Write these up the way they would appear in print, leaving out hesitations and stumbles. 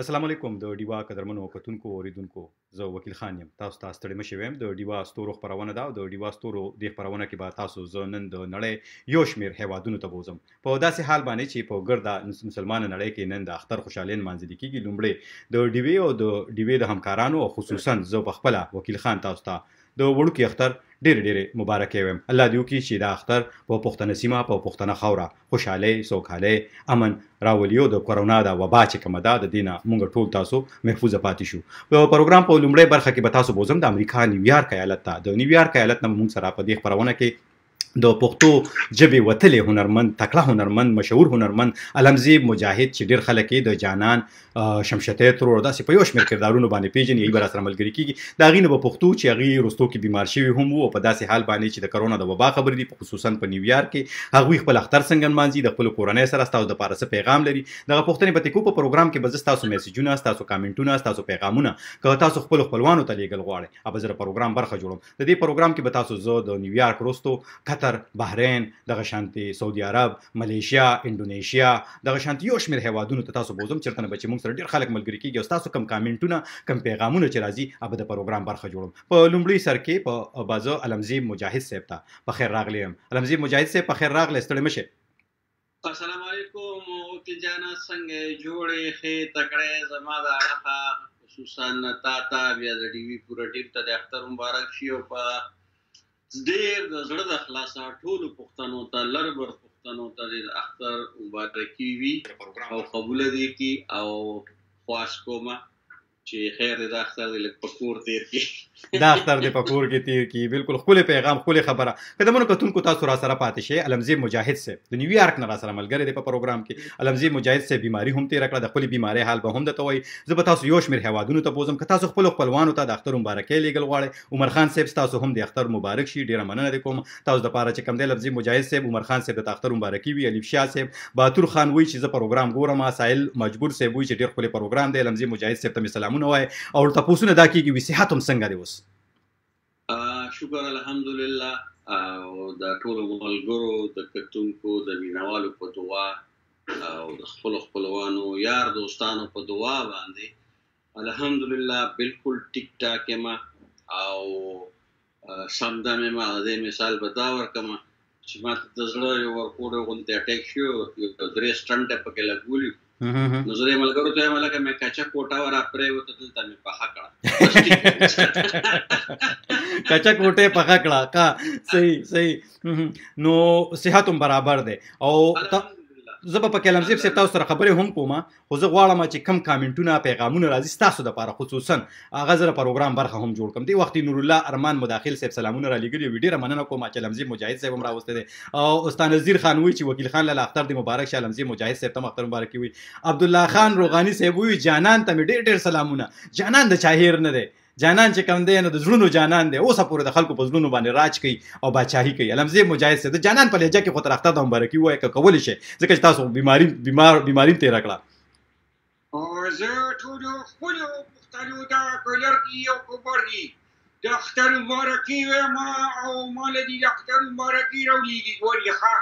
السلام علیکم د ډیوا قدرمنو کتونکو اوریدونکو زه وکیل خان یم تاسو ته ستړي مشي ویم د ډیوا ستورو خبرونه ده او د ډیوا ستورو د خبرونه کې به تاسو زه نن د نړۍ یو شمیر هیوادونو ته بوزم په داسې حال باندې چې په ګرده مسلمان نړۍ کې نن د اختر خوشالین مانځل کیږي لومړی د ډیوی او د ډیوی د همکارانو او خصوصا زه په خپل وکیل خان تاسو ته د وړوکی اختر ډېر مبارک ویم الله دې وکړي چې دا اختر په پښتنه سیمه په پښتنه خاوره خوشحالي سوکالي امن راولي او د کورونا د وبا چې کومه ده د دینه مونږ ټول تاسو محفوظ پاتې شو په پروګرام په لومړی برخه کې به تاسو بوزم د امریکا نیویارک ایالت ته د نیویارک ایالت نه مونږ سره په دې خبرونه کې د پښتو ژبې وتلې هنرمند تکړه هنرمند مشهور هنرمند علمزیب مجاهد چې ډېر خلک د جانان شمشته ترور داسې په یو شمېر کردارونو باندې پیژني یی بر سره ملګری کیږي دا غینه په پښتو چې هغه رستو کې بیمار شوی هم وو په داسې حال باندې چې د کرونا د وبا خبر دي خصوصا په نیویارک کې هغه خپل اختر څنګه مانځي د خپل کورنۍ سره تاسو د پارسه پیغام لري دغه پښتنې په تکو په پروګرام کې بز تاسو میسجونه تاسو کامنټونه تاسو پیغامونه که تاسو خپلوانو ته لیږل غواړئ اب زه پروګرام برخه جوړوم د دې پروګرام کې به تاسو زه د نیویارک رستو قطر بحرین دغه شانتي سعودي عرب ملیشیا انډونیشیا دغه شانتي یو شمېر هیوادونو ته تاسو بوزم چرته نه بچي موږ سره ډېر خلک ملګری کیږي او تاسو کم کامنټونه کم پیغامونه چې راځي اب د پروګرام برخه جوړوم په لومړي سر کې په بازو علمزیب مجاهد صاحب ته په خیر راغلی یم علمزیب مجاهد صاحب په خیر راغلی ستړي مشه السلام علیکم وکیل جانا څنګه جوړې خې تکړه زما د اړه خصوصا تا بیا د ډي وی پوره ټیم ته د اختر مبارک شي او په ډېر د زړه د خلاصه ټولو پښتنو ته لربر پښتنو ته د اختر مبارکي وي او قبول دي کی او خواش کومه چې خیر د اختر د پکور تیر کی دا اختر د پکور کې تیر کی بالکل خپل پیغام خپل خبره قدمونو کتونکو تاسو را سره پاتې شي علمزیب مجاهد صاحب د نیویارک نه را سره ملګری دی په پروګرام کې علمزیب مجاهد صاحب بیماری هم تیر کړه د خپل بیماری حال به هم د توي زه به تاسو یو شمیر هوادونو ته بوزم که تاسو خپلوانو ته د اختر مبارکي لیږل غواړئ عمر خان صاحب تاسو هم د اختر مبارک شي ډیره مننه کوم تاسو د پاره چې کم دی علمزیب مجاهد صاحب عمر خان صاحب د اختر مبارکي وی الف شاه صاحب باتور خان وی چې زه پروګرام ګورم سائل مجبور صاحب وی چې ډیر خپل پروګرام دی علمزیب مجاهد صاحب ته سلامونه وای او تاسو نه دا کیږي وی صحت هم څنګه دی اوس شکر الحمدلله او د ټولو ملګرو د کتونکو د مینوالو په دعا او د خپلوانو یار دوستانو په دعا باندې الحمدلله بالکل ټیک ټاک ما او سمدا ما د مثال بداور کما چې ما د زړه یو ورکوډ غونډه اٹیک شو یو درې سټنټ په کې لګولي نو زه ملګرو ته ملګری مې کچا کوټا ور اپرې وته دلته مې پخا کړه کچا کوټه پخا کړه کا صحیح نو صحت هم برابر دی او زه په کلمزیب سره تاسو سره خبرې هم کوم خو زه غواړم چې کم کامنټونه پیغامونه راځي تاسو د لپاره خصوصا هغه زره پروګرام برخه هم جوړ کوم دی وخت نور الله ارمان مداخل صاحب سلامونه را لګري ویډیو مننه کوم چې کلمزیب مجاهد صاحب هم راوسته دي او استاد نذیر خان وی چې وکیل خان له اختر دی مبارک شه کلمزیب مجاهد صاحب ته اختر مبارک وي عبد الله خان روغانی صاحب وی جانان ته ډېر سلامونه جانان د چاهیر نه دی جانان چې کم دی نو د زړونو جانان دی اوسه پورې د خلکو په زړونو باندې راج کوي او بادشاهي کوي علمزیب مجاهد صاحب د جانان په لهجه کې خو تر اختر د مبارکي وایي که کولی شي ځکه چې تاسو بیماری تیر کړه او زه ټولو خپلو پښتنو ته کلرګي او کوبرګي د اختر مبارکي وایم او مال دې د اختر مبارکي راولیږي ګوري ښه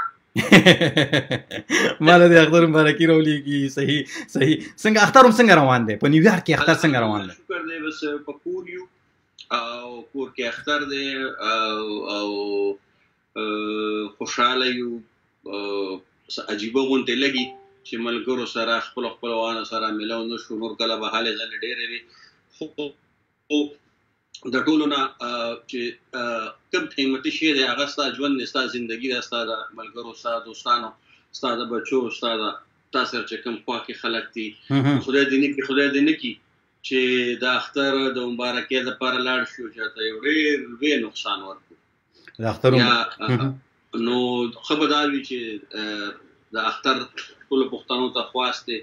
مال دې اختر مبارکي راولیږي صحیح څنګه اختر هم څنګه روان دی په نیویارک کې اختر څنګه روان دی شکر دی بس په کور یو او کور کې اختر دی او خوشاله یو عجیبه غونډه لګي چې ملګرو سره خپلوانو سره ملو نشو نور کله به حالې ځل ډېرې وي خو د ټولو نه چې کوم قیمتي شی دی هغه ستا ژوند دی ستا زندګي ده ستا د ملګرو ستا دوستانو ستا د بچو ستا د تا سره چې کوم خواکې خلک دي خدای دې نه کي چې د اختر د مبارکۍ دپاره لاړ شو چې ته یو ډېر لوی نقصان ورکړو د اختر نو ښه به دا وي چې د اختر ټولو پښتنو ته خواست دی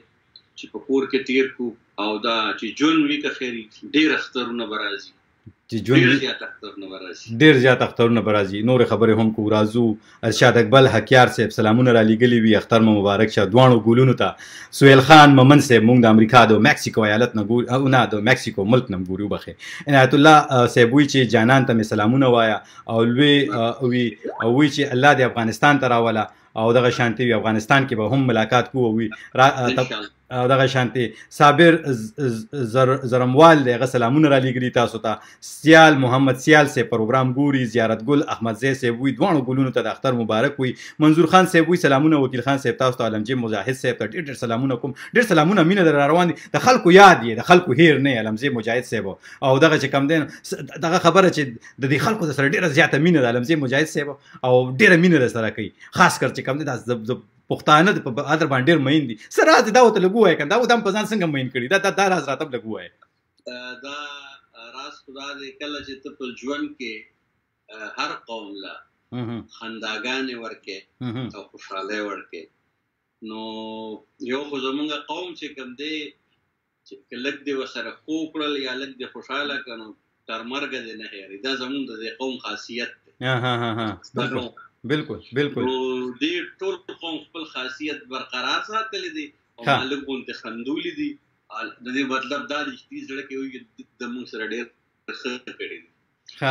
چې په کور کې تیر کړو او دا چې ژوند وي که خیر ډېر اخترونه به راځي ډیر زیات اخترونه به راځي نور خبرې هم کو راځو ارشاد اقبال حکیار صاحب سلامونه را لېږلي وي اختر مو مبارک شه دواړو ګولونو ته سهیل خان مومن صاحب موږ د امریکا د میکسیکو ایالت نه ګورو نه د میکسیکو ملک نه ګورو بخې عنایت الله صاحب وی چې جانان ته مې سلامونه وایا او لوی وی چې الله د افغانستان ته راوله او دغه شانتي افغانستان کې به هم ملاقات کوو وی او دغه شانتي صابر زرموال دغه سلامونه را لګري تاسو ته سیال محمد سیال سه پروګرام ګوري زیارت ګل احمد زی سه وی دوه ګلونو ته د اختر مبارک وي منظور خان سه وی سلامونه وکیل خان سه تاسو ته علمجی مجاهد سه ته ډېر سلامونه کوم ډېر سلامونه مینه در روان دي د خلکو یاد یې د خلکو هیر نه علمجی مجاهد سه او دغه چې کم دین دغه خبره چې د دې خلکو سره ډېر زیاته مینه د علمجی مجاهد سه او ډېر مینه سره کوي خاص کر چې کم دین د پښتانه په ادر باندې ډېر مین دي سره دا وته لګوای کنه دا ودم په ځان څنګه مین کړي دا راز راته لګوای دا راز خدا دې کله چې ته په ژوند کې هر قوم لا خنداګانې ورکې او خوشاله ورکې نو یو خو زمونږ قوم چې کوم دی چې لږ دې ورسره خو کړل یا لږ دې خوشاله کړو تر مرګ دې نه هېري دا زمونږ د قوم خاصیت دی بالکل بالکل دې ټول قوم خپل خاصیت برقرار ساتلی دي او مالک غونډه خندولې دي د دې مطلب دا دی چې زړه کې وي د موږ سره ډېر ښه کړی دي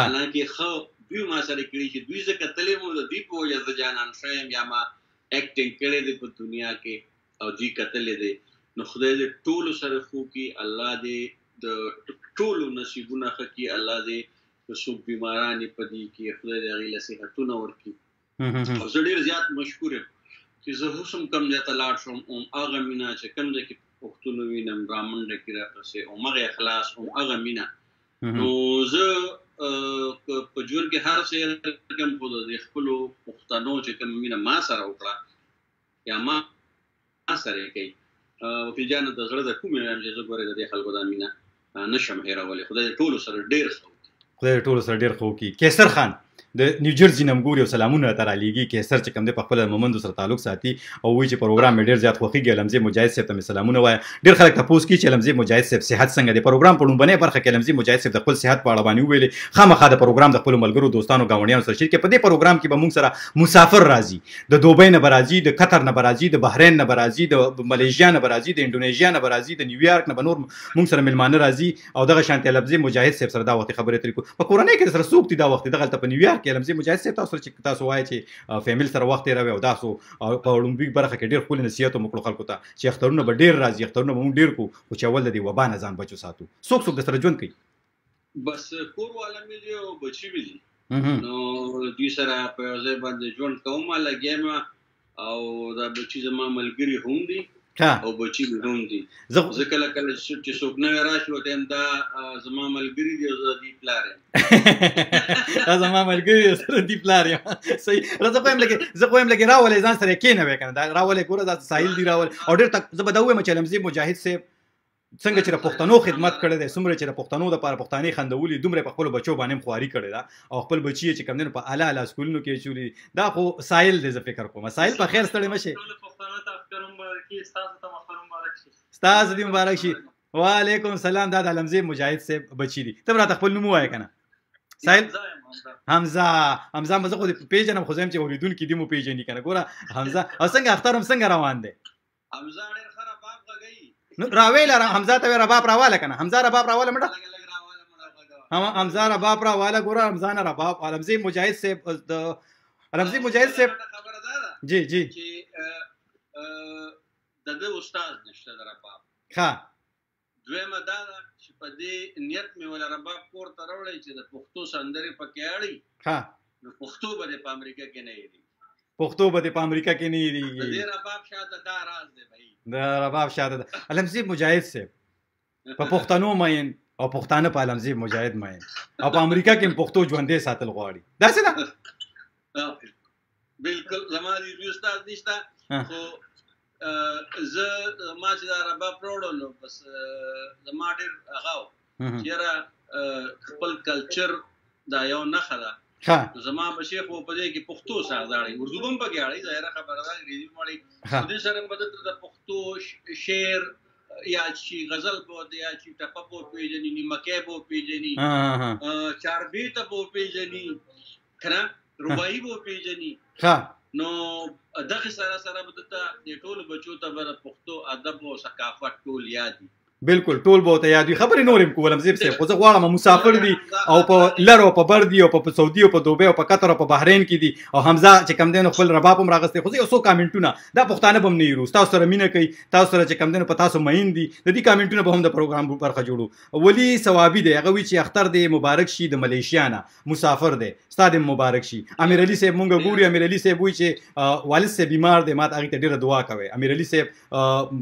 حالانکه خو دوی ما سره کړی چې دوی څه کتلې مو د دې په وجه د جانان شایم یا ما اکټینګ کړی دی په دنیا کې او دوی کتلې دي نو خدای دې ټول سره خو کې الله دې د ټول نصیبونه خکې الله دې څوک بیمارانی پدې کې خدای دې هغه له صحتونه ورکړي او زه ډېر زیات مشکور یم چې زه هم کم ځای ته لاړ شم هغه مینه چې کوم ځای کې پښتون وینم رامنډه کې راپسې او هغه اخلاص او هغه مینه نو زه په ژوند کې هر څه کوم خو د خپلو پښتنو چې کوم مینه ما سره وکړه یا ما سره کوي وکیل جان د زړه د کومې وایم چې زه ګورې د دې خلکو دا مینه نشم هېرولی خدای ټولو سره ډېر ښه وکړي خدای ټولو سره ډېر ښه وکړي کیسر خان د نیوجرسي نمګوري او سلامونه تر علیږي کیسر چې کوم د خپل مومندو سره تعلق ساتي او وی چې پروګرام ډېر زیات خوخيږي علمزي مجاهد صاحب ته سلامونه وای ډېر خلک تاسو کې چې علمزي مجاهد صاحب صحت څنګه دی پروګرام په لومبنه برخه کې علمزي مجاهد صاحب د خپل صحت په اړه باندې ویلي خامخا د پروګرام د خپل ملګرو دوستانو گاونډیانو سره شریک په دې پروګرام کې به موږ سره مسافر راځي د دوبۍ نه برازي د قطر نه برازي د بحرین نه برازي د ملیشیا نه برازي د انډونیشیا نه برازي د نیویارک نه بنور موږ سره ملمانه راځي او دغه شانتي علمزي مجاهد صاحب سره دا وخت خبرې ترې کو په کورنۍ کې سره سوق دي دا وخت دغه په نیویارک کې علمزي مجاهد صاحب تاسو چې تاسو وایي چې فیمل سره وخت راوي او تاسو په اولمپیک برخه کې ډېر خپل نصیحت مو خلکو ته چې اخترونه به ډېر راځي اخترونه به موږ ډېر کو او چې اول د دې وبا نه ځان بچو ساتو څوک د سره ژوند کوي بس کور والا مې دی او بچی مې دي نو دوی سره په ځای باندې ژوند کوم لګیم او دا بچی زما ملګری هم دي او بچی مې هم دي زه کله کله چې څوک نه راشي وته دا زما ملګری دی او زه دې پلار یم دا زما ملګری سره دې پلار یم صحیح زه خو هم لګي راولې ځان سره کې نه وکړم دا راولې ګوره دا ساحل دی راول او ډېر تک زه به دا وایم چې علمزي مجاهد صاحب څنګه چې د پښتنو خدمت کړی دی څومره چې د پښتنو دپاره پښتانې خندولي دومره په خپلو بچو باندې هم خواري کړې ده او خپل بچي چې کوم دی په اعلی اعلی سکولونو کې اچولي دا خو ساحل دی زه فکر کوم ساحل په خیر ستړی مه شي ستاسو دې مبارک شي وعلیکم السلام دا د علمزي مجاهد صاحب بچي دي ته راته خپل نوم ووایه که نه ساحل حمزه مزه خو دې پېژنم خو زه یم چې اورېدونکي دې مو پېژني که نه ګوره حمزه او څنګه اختر هم څنګه روان دی حمزه ډېر ښه رباب غږوي راویله حمزه ته رباب راواله کنه حمزه رباب راواله مړه حمزه رباب راواله ګوره حمزه نه رباب علمزي مجاهد صاحب د علمزي مجاهد صاحب جی جی د دې استاد نشته د رباب ښه دویمه دا ده چې په دې نیت مې ولا رباب پورته راوړی چې د پښتو سندرې پکې اړي ښه نو پښتو به په امریکا کې نه یې پښتو به په امریکا کې نه یې د دې رباب شاته دا راز دی بھائی د رباب شاته علمزي مجاهد صاحب په پښتنو مین او پښتانه په علمزي مجاهد مین او په امریکا کې پښتو ژوندې ساتل غواړي دا څه ده بالکل زما دې استاد نشته خو زه ما چې دا رباب راوړل نو بس زما ډېر هغه و چېرې خپل کلچر دا یو نښه ده زما بچی خو په دې کې پښتو سره داړي اردو هم پکې اړي ظاهره خبره ده انګریزي مړی دې سره مدد د پښتو شعر یا چې غزل بو یا چې ټپه بو پیژني نیمکه بو پیژني چاربیته بو پیژني کنه رباعي بو پیژني نو دغه سره سره مدد د ټولو بچو ته بر پښتو ادب او ثقافت ټول یادي بالکل ټول به ورته یاد وي. خبرې نور هم کولم زیب صاحب، خو زه غواړم مسافر دي او په لر او په بر دي او په سعودي او په دوبۍ او په قطر او په بحرین کې دي او حمزه چې کم دی نو خپل رباب هم راغستی. خو زه یو څو کامنټونه دا پښتانه به هم نه یرو، تاسو سره مینه کوي، تاسو سره چې کم دی نو په تاسو مین دي، د دې کامنټونه به هم د پروګرام برخه جوړو. ولی ثوابي دی، هغه وی چې اختر دی مبارک شي د ملیشیا نه مسافر دی، ستاد مبارک شي. امیر علي صاحب مونږ ګوري، امیر علي صاحب وی چې والد صاحب بیمار دی، ماته هغه ته ډیره دعا کوي. امیر علي صاحب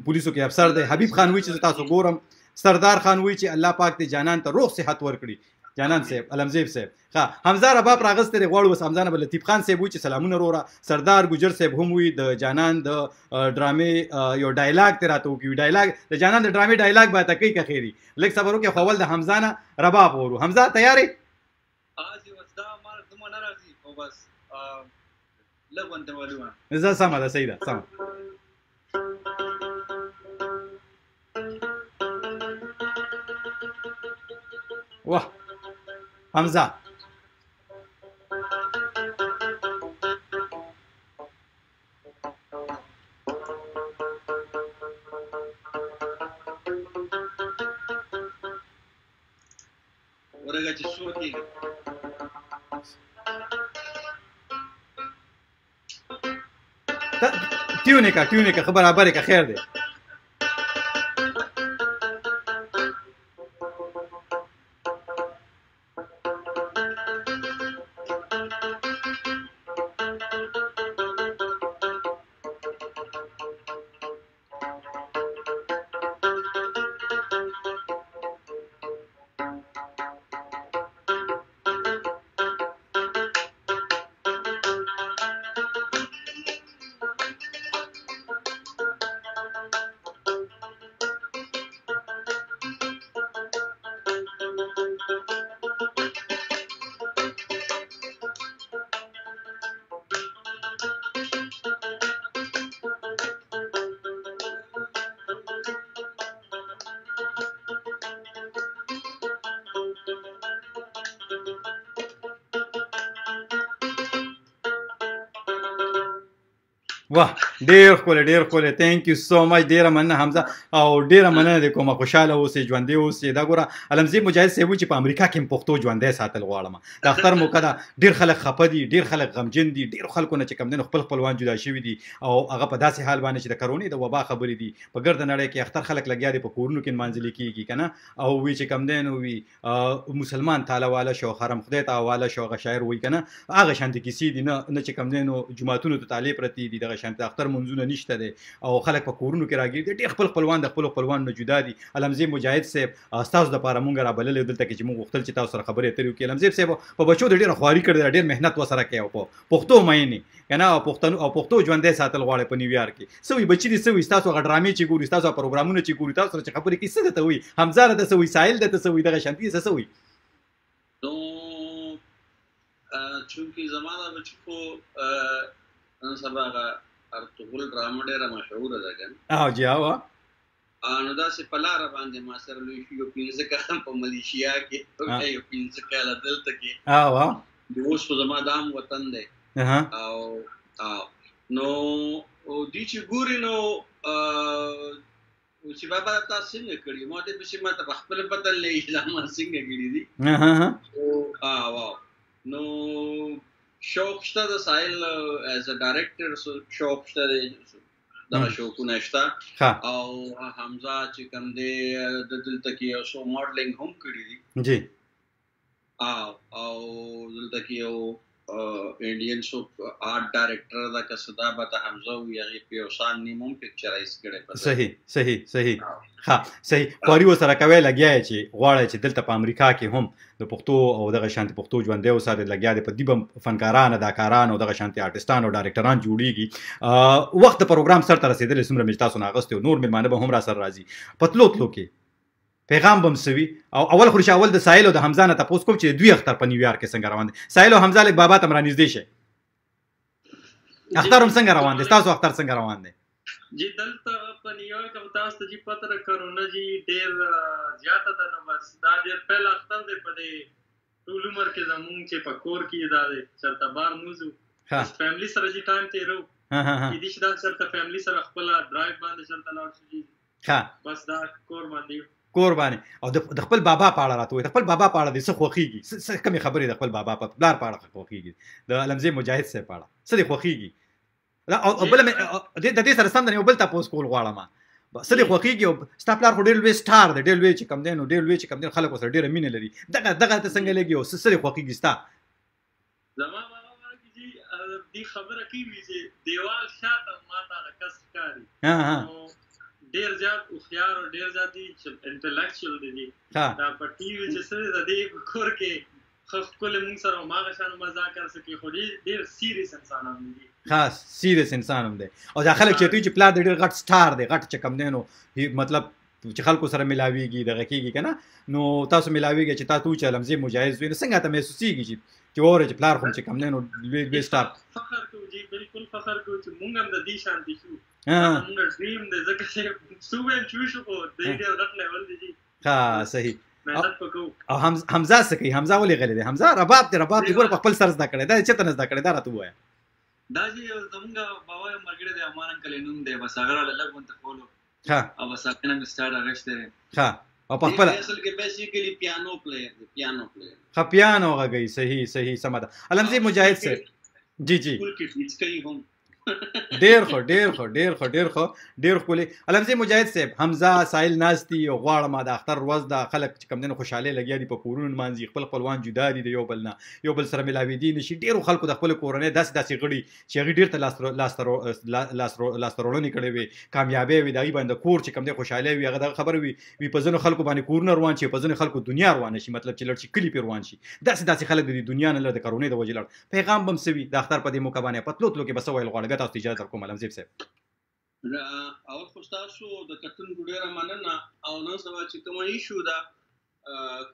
پولیسو کې افسر دی. حبیب خان وی چې تاسو ګورم، سردار خان وی چې الله پاک دې جانان ته روغ صحت ورکړي. جانان صاحب، علمزیب صاحب، ها حمزه رباب راغستې غواړو بس حمزه نه بل لطیف خان صاحب وی چې سلامونه وروره. سردار ګجر صاحب هم وی د جانان د ډرامې یو ډایلاګ ته راته وکي، ډایلاګ د جانان د ډرامې ډایلاګ به تکي که خیری لک صبر وکي خپل د حمزه نه رباب ورو. حمزه تیارې آجی وسدا مال کوم نه راځي او بس لګون ته ولونه زه سم ده صحیح ده سم. واه حمزه ورګه چې شو کېږي ټیونیکا برابر که خیر دی. واه ډیر ښکلی تhank you so much. ډیره مننه حمزه او ډیره مننه د کومه خوشاله اوسې ژوندی اوسې. دا ګوره علمزیب مجاهد صاحب چې په امریکا کې پښتو ژوندی ساتل غواړم. د اختر موقع ده، ډیر خلک خفه دي، ډیر خلک غمجن دي، ډیر خلکو نه چې کم دي خپل خپلوان جدا شوي دي او هغه په داسې حال باندې چې د کرونې د وبا خبرې دي په ګرد نړۍ کې اختر خلک لګیا دي په کورونو کې نمانځلي کېږي که نه. او وی چې کم دی نو وي مسلمان تعالی والا شو، حرم خدای ته والا شو، هغه شاعر وایي که نه هغه شانتې کیسې دي نه چې کم دی نو جوماتونو ته تالې پرتې دي، دغه شانتې اختر منځونه نشته دی او خلک په کورونو کې راګیر دي، ډېر خپل خپلوان د خپلو خپلوانو نه جدا دي. علمزیب مجاهد صاحب ستاسو دپاره مونږ رابللی دلته کې چې مونږ غوښتل چې تاسو سره خبرې اترې وکړي. علمزیب صاحب په بچو د ډېره خواري کړې ده، ډېر محنت ورسره کوي او په پښتو مینې که نه او پښتو ژوندی ساتل غواړي په نیویارک کې. څه وي بچي دي، څه وي ستاسو هغه ډرامې چې ګوري، ستاسو پروګرامونه چې ګوري، تاسو سره چې خبرې کوي څه درته وایي؟ حمزه راته څه وایي، ساحل درته څه وایي، دغه شانتي څه وایي؟ نو چونکې زما دا بچي خو نن سبا هغه ارطغرل ډرامه ډېره مشهوره ده که نه جی هوا نو داسې په لاره باندې ما سره لوی شو. یو 15 کاله په ملیشیا کې، یو 15 کاله دلته کې، اوس خو زما دا هم وطن دی. او نو دوی چې ګوري نو چې بابا تا څنګه کړي، ما دې پسې ما ته په خپله پته لګي چې ما څنګه کړي دي. نو شوق شته د ساحل ایز ا ډایرکټر، شوق شته دغه شوقونه شته. او حمزه چې کوم دی د دلته کې یو څو ماډلینګ هم کړي دي جی، او دلته کې یو انډین سو آرټ ډایرکټر دا که صدا به حمزه وي، هغې په یو سان نیم هم پکچرایز کړی. صحیح ها صحیح خواري ورسره کوی لګیا یې چې غواړی چې دلته په امریکا کې هم د پښتو او دغه شانتې پښتو ژوندی وساتې لګیا دی. په دې به فنکاران، اداکاران او دغه شانتې آرټسټان او ډایرکټران جوړېږي. وخت د پروګرام سر ته رسېدلی، څومره مې تاسو نه اغوستی او نور مېلمانه به هم را سره راځي. په تلو کې پیغام به هم سوي او اول خو اول د ساحل او د حمزه نه تپوس کوم چې دوی اختر په نیویارک کې څنګه روان دي. ساحل او حمزه لږ بابا ته رانږدې شئ، اختر هم څنګه روان دی، ستاسو اختر څنګه روان دی؟ جی دلته په نیویارک او تاسو ته جی پته ده کرونا جی ډېر زیاته ده. نو بس دا ډېر پیل اختر دی په دې ټول عمر کې زمونږ چې په کور کې دا دی چېرته بار موزو بس فیملي سره جی ټایم تېرو کېدای شي دا چېرته فیملي سره خپله ډرایو باندې چېرته لاړ شو جی بس دا کور باندې قرباني او د خپل بابا پاړه راته وي د خپل بابا پاړه دې څه خوخيږي څه کمی خبرې د خپل بابا په بلار پاړه خوخيږي د علمزي مجاهد سره پاړه څه دې خوخيږي او بل د دې سره سم نه بل تاسو کول غواړم څه دې خوخيږي او سټاپلار خو ډېر لوی سټار دی ډېر لوی چې کم دی نو ډېر لوی چې کم دی خلکو سره ډېر مینه لري دغه ته څنګه لګي او څه دې خوخيږي ستا زما بابا چې دې خبره کوي چې دیوال شاته ماته کس کاری ډیر زیات خيار او ډیر زیات انټلیکچوال دي دا په ټي وي چې سره د دې کور کې خپل موږ سره ماغه شانو مزاق کر سکے خو ډیر سیریس انسانان دي خاص سیریس انسان هم دي او دا خلک چې دوی چې پلا د ډیر غټ سټار دی غټ چې کم دی نو مطلب چې خلکو سره ملاويږي دغه کېږي کنه نو تاسو ملاويږي چې تاسو چې علمزي مجاهد وي نو څنګه ته محسوسيږي چې اور چې پلار کوم چې کم دی نو لوی سټار فخر کوم جی بالکل فخر کوم چې موږ هم د دې شانتي شو موږ ډریم د زکه چې سوبن چوشو په دې ډېر غټ لیول دي ها صحیح مهنت وکاو او حمزه سکی حمزه ولې غلی دی حمزه رباب دی ګور په خپل سر زده کړی دا چې ته نه زده کړی دا راته وایا دا چې زمونږ بابا مرګره د امان انکل نوم دی بس هغه لږ مونته فولو ها او بس اکنه می سٹارټ اغشته ها او په خپل اصل کې بیسیکلی پیانو پلیئر ها پیانو غږی صحیح سمدا علمزي مجاهد سے جی سکول کې ټیچ کوي هم ډیر خو علمزي مجاهد صاحب حمزه سائل ناستی او غواړه ما د اختر ورځ د خلک چې کم دنه خوشاله لګیا دي په کورونو مانځي خپل خپلوان جدا دي یو بل سره ملاوي دي نشي ډیرو خلکو د خپل کورونه داسې غړي چې هغه ډیر ته لاسترولونی کړي وي کامیابی وي دای باندې کور چې کم دي خوشاله وي هغه خبر وي په ځنو خلکو باندې کورونه روان شي په ځنو خلکو دنیا روان شي مطلب چې لړ شي کلی په روان شي داسې خلک د دنیا نه لر د کارونه د وجلړ پیغام بم سوي د اختر په دې موقع باندې پتلو کې بس ویل غواړم تاسو اجازه درکوم علمزي صاحب او خو تاسو د کتن ډیره مننه او نن سبا چې کوم ایشو دا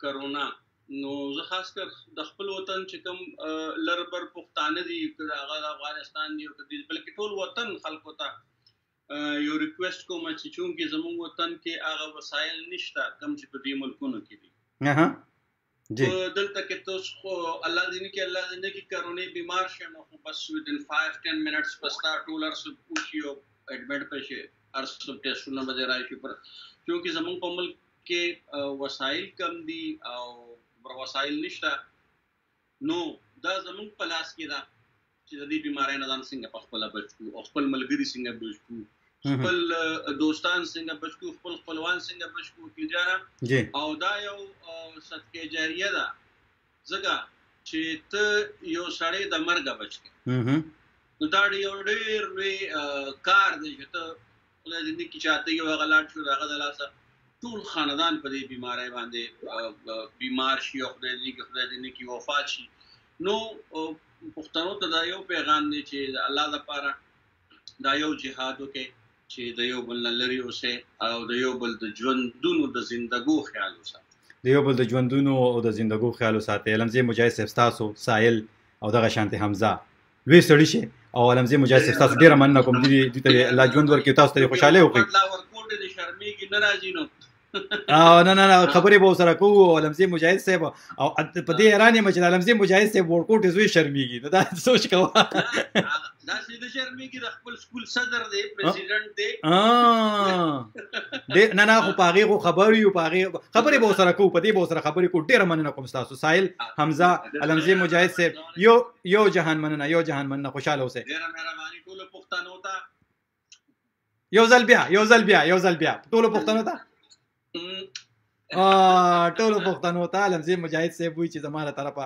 کرونا نو زه خاص کر د خپل وطن چې کوم لربر پښتانه دي هغه افغانستان دی او بلکې ټول وطن خلکو ته یو ریکوست کوم چې چونکې زموږ وطن کې هغه وسایل نشته کم چې په دې ملکونو کې دي جی دلته کې تاسو خو الله دې کې کرونا بیمار شنو خو بس within 5-10 minutes پستا ټولر سب پوښیو ایڈمٹ پشه هر څه ټیسټونه به راځي پر چونکې زموږ په ملک کې وسایل کم دي او وسایل نشته نو دا زموږ په لاس کې دا چې د دې بیمارۍ نه ځان څنګه په خپل بچو او خپل ملګری څنګه بچو خپل دوستان څنګه بچو خپل خپلوان څنګه بچو کیږي او دا یو صدقه جاریه ده زګه چې ته یو سړی د مرګ بچی نو دا یو ډېر لوی کار دی چې ته ولې دې کې چاته یو غلط شو هغه د لاسه ټول خاندان په دې بیماری باندې بیمار شي او خدای دې کې وفات شي نو پښتنو ته دا یو پیغام دی چې الله لپاره دا یو جهاد وکړي چې د یو بل لري اوسه او د یو بل د ژوندونو د زندګو خیال وساتي د یو بل د ژوندونو او د زندګو خیال وساتي علمزي مجاهد صاحب تاسو سائل او دغه شانتي حمزه لوی سړی شي او علمزي مجاهد صاحب تاسو ډیره مننه کوم دې ته الله ژوند ورکړي تاسو ته خوشاله وکړي الله ورکوټ دې شرمېږي ناراضي نو نه خبرې به سره کوو علمزي مجاهد صاحب او په دې ایران مې چې علمزي مجاهد صاحب ورکوټ زوی شرمېږي نو دا سوچ کوه دا سیده شرمېږي د خپل سکول صدر دی پریزیډنټ دی نه خو پاغي خو خبرې به سره کوو په دې به سره خبرې کو ډیره مننه کوم تاسو سائل حمزه علمزي مجاهد صاحب یو جهان مننه خوشاله اوسئ ډیره مهرباني ټول پښتنو ته یو ځل بیا ټول پښتنو ته ټول پښتنو ته علمزي مجاهد صاحب وی چې زماره طرفه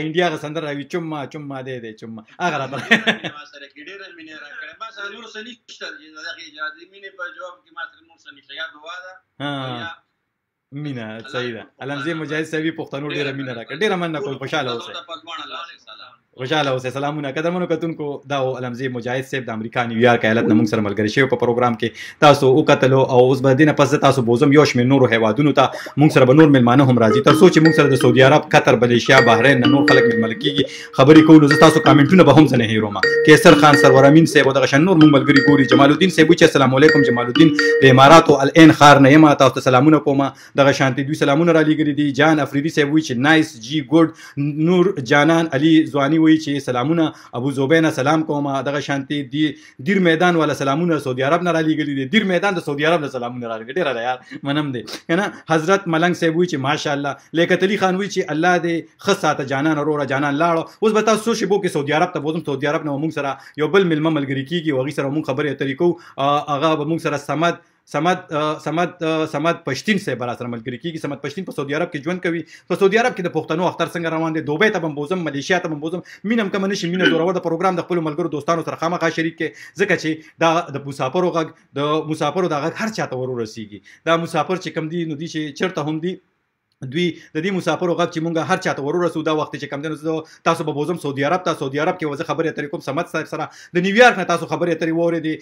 انډیا غسندر راوي چومما دې چومما هغه راته ما سره کې ډېر مینه راکړه ما سره نور سني شته دغه اجازه مینه په جواب کې ما سره نور سني شیا دعا ده مینه صحیح ده علمزي مجاهد صاحب پښتنو ډېر مینه راکړه ډېر مننه کوم خوشاله اوسئ سلامونه قدرمنو کتونکو دا علمزي مجاهد صاحب د امریکا نیویارک ایالت نه موږ سره ملګری شوی په پروګرام کې تاسو وکتلو او اوس به دینه پس تاسو بوزم یو شمېر نورو هیوادونو ته موږ سره به نور ملمانه هم راځي تر څو چې موږ سره د سعودي عرب قطر ملیشیا بحرین نور خلک ململ کیږي خبرې کوو زه تاسو کامنټونه به هم ځنه هیروم کیسر خان سرور امین صاحب دغه شن نور موږ ملګری ګوري جمال الدین صاحب چې السلام علیکم جمال الدین د اماراتو العين خار نه یم تاسو ته سلامونه کوم دغه شانتي دوی سلامونه را لګری دي جان افریدي صاحب چې نایس جی ګډ نور جانان علي زوانی وایي چې سلامونه ابو زبینه سلام کوم دغه شانتي دیر میدان والا سلامونه سعودي عرب نه را لېږلي دي دیر میدان د سعودي عرب نه سلامونه را لېږلي ډېره یار منم دی کنه حضرت ملنګ صاحب وایي چې ماشاءالله لیکت علي خان وایي چې الله دې ښه ساته جانان وروره جانان لاړو اوس به تاسو شیبو کې سعودي عرب ته بوزم سعودي عرب نه موږ سره یو بل ملمه ملګری کیږي او هغې سره موږ خبرې اترې کوو هغه به موږ سره سمد پښتين صاحب را سره ملګری کیږي سمد پښتين په سعودي عرب کې ژوند کوي په سعودي عرب کې د پښتنو اختر څنګه روان دي دوبۍ ته هم بوزم ملیشیا ته هم بوزم مینم کوم نشي مینه زورور د پروګرام د خپل ملګرو دوستانو سره خامخا شریک کې ځکه چې دا د مسافرو غږ د مسافرو د غږ هر چاته ورور رسیږي دا مسافر چې کم دي نو دي چې چرته هم دي دوی د دې مسافرو غږ چې مونږ هر چاته ورور رسو دا وخت چې کم دي تاسو به بوزم سعودي عرب کې وځه خبرې اترې کوم سمد صاحب سره د نیویارک نه تاسو خبرې اترې واورېدې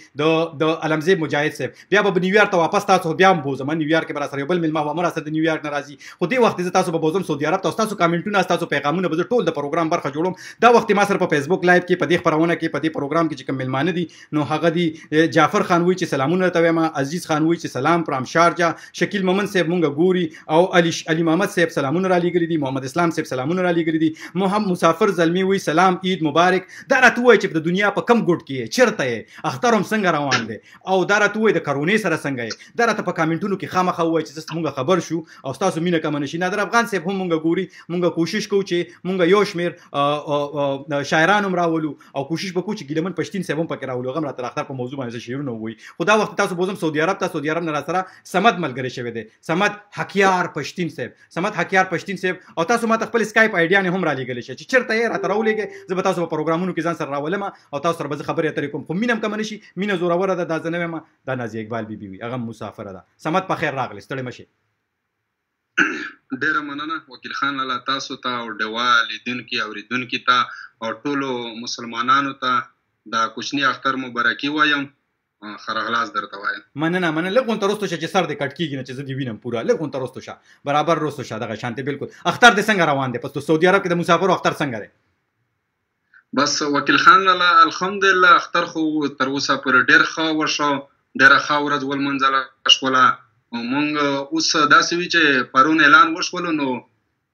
د علمزیب مجاهد صاحب بیا به نیویارک ته واپس تاسو بیا هم بوزم نیویارک کې به سره یو بل ملما و سره د نیویارک نه راځي خو دې وخت تاسو به بوزم سعودي عرب تاسو کامنټونه تاسو پیغامونه به ټول د پروګرام برخه جوړوم دا وخت ما سره په فیسبوک لایو کې په دې خبرونه کې په دې پروګرام کې چې کوم ملمانه دي نو هغه دي جعفر خان وایي چې سلامونه ته وایم عزیز خان وایي چې سلام پرام شارجه شکیل مومن صاحب مونږ ګوري او علي محمد صاحب سلامونه را لېږلي دي محمد اسلام صاحب سلامونه را لېږلي دي محمد مسافر زلمی وی سلام عید مبارک دا راته وایي چې د دنیا په کم ګوټ کې چیرته یې اختر هم څنګه روان دی او دا راته وایي د کرونې سره څنګه یې دا راته په کامنټونو کې خامخا وایي چې مونږ خبر شو او تاسو مینه کوم نشي نادر افغان صاحب هم مونږ ګوري مونږ کوشش کوو چې مونږ یو شمیر شاعران هم راولو او کوشش وکړو چې ګیلمن پښتين صاحب هم پکې راولو غم راته اختر په موضوع باندې شعرونه وایي خو دا وخت تاسو بوزم سعودي عرب نه را سره سمد ملګری شوی دی سمد حکیار پښتين صاحب او تاسو ما خپل اسکایپ آیډیا نه هم را لېږلی شي چې چیرته یې راته راولېږئ زه به تاسو په پروګرامونو کې ځان سره راولم او تاسو سره به زه خبرې اترې کوم خو مینه هم کمه نشي مینه زوروره ده دا زه نه وایم دا نازیه اقبال بیبي وي هغه مسافره ده سمد په خیر راغلی ستړی مه شئ ډېره مننه وکیل خان لاله تاسو ته او ډیوا لیدونکي اورېدونکي ته او ټولو مسلمانانو ته دا کوچني اختر مبارکي وایم خرغلاس درته وایم مننه لږ غونته رستو شه چې سر دې کټ کېږي نه چې زه دې وینم پوره لږ غونته رستو شه برابر رستو شه دغه شانتې بالکل اختر دې څنګه روان دی په سعودي عرب کې د مسافرو اختر څنګه دی بس وکیل خان لاله الحمدلله اختر خو تر اوسه پورې ډېر ښه وشو ډېره ښه ورځ ولمنځله شوله مونږ اوس داسې وي چې پرون اعلان وشولو نو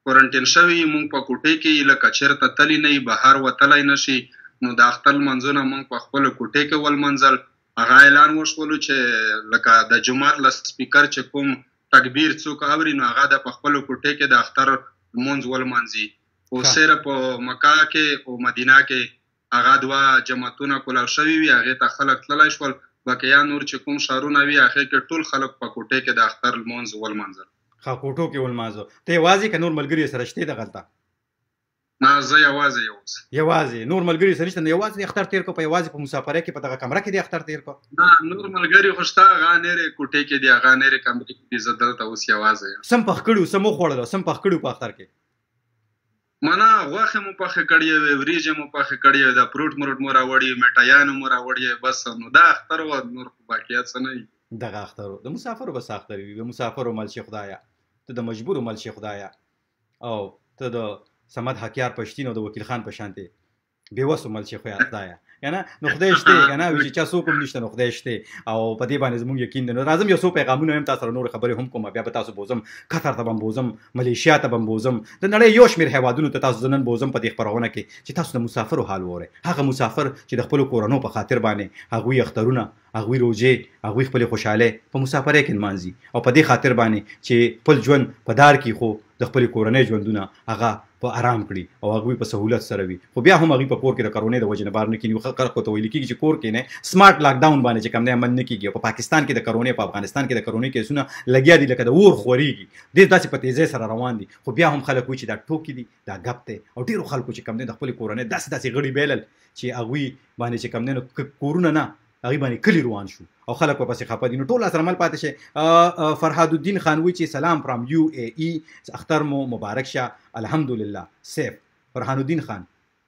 کورنټین شوي مونږ په کوټې کې لکه چېرته تللی نه وي بهر وتلی نه شي نو د اختر لمنځونه مونږ په خپلو کوټې کې ولمنځل هغه اعلان وشولو چې لکه د جومات له سپیکر چې کوم تکبیر څوک اوري نو هغه د په خپلو کوټې کې د اختر لمونځ ولمانځي خو صرف په مکه کې او مدینه کې هغه دوه جماعتونه کولاو شوي وي هغې ته خلک تللی شول بقیه نور چې کوم ښارونه وي هغې کې ټول خلک په کوټې کې د اختر لمونځ ولمانځل ښه کوټو کې ولمانځه ته یوازې که نور ملګري سره شتې دغلته نه زه یوازې نور ملګري سره نشته نو یوازې اختر تیر کو په یوازې په مسافرۍ کې په دغه کمره کې دی اختر تیر کو نه نور ملګري خو شته هغه نېرې کوټې کې دي هغه نېرې کمرې کې دي زه دلته اوس یوازې سم پخ کړو سم وخوړلو سم پخ کړو په اختر کې منا غوښه مو پخې کړې وې وریجې مو پخې کړې وې د فروټ مروټ مو راوړي میټایانو مو راوړي بس نو دا اختر و نور باقیات څه نه دغه اختر د مسافرو بس اختر وي د مسافرو مل شي خدایا ته د مجبورو مل شي خدایا او ته د سمد حکیار پښتين او د وکیل خان په شانته بیوسو مل شي خدایا کنه نو خدای شته کنه چې چا څوک هم نشته نو خدای شته او په دې باندې زموږ یقین دی نو راځم یو څو پیغامونه هم تاسو سره نور خبرې هم کوم بیا به تاسو بوزم قطر ته هم بوزم ملیشیا ته هم بوزم د نړۍ یو شمېر هیوادونو ته تاسو نن بوزم په دې خبرونه کې چې تاسو د مسافرو حال وره هغه مسافر چې د خپل کورونو په خاطر باندې هغوی اخترونه هغوی روزې هغوی خپل خوشاله په مسافرۍ کې مانځي او په دې خاطر باندې چې خپل ژوند په دار کې خو د خپل کورنۍ ژوندونه هغه په آرام کړي او هغوی په سهولت سره وي خو بیا هم هغوی په کور کې د کرونې د وجې نه بهر نه کېږي خلکو ته ویل کېږي چې کور کې نه سمارټ لاک ډاون باندې چې کوم دی عمل نه کېږي او په پاکستان کې د کرونې په افغانستان کې د کرونې کیسونه لګیا دي لکه د اور خورېږي ډېر داسې په تیزۍ سره روان دي خو بیا هم خلک وایي چې دا ټوکې دي دا ګپ دی او ډېرو خلکو چې کوم دی د خپلې کورنۍ داسې غړي بیلل چې هغوی باندې چې کوم دی نو کورونه نه هغې باندې کلي روان شو او خلک په پسې خفه دي نو ټول سره مل پاتې شي فرهاد الدین خان وایي چې سلام فرام UAE اختر مو مبارک شه الحمدلله سیف فرهاد الدین خان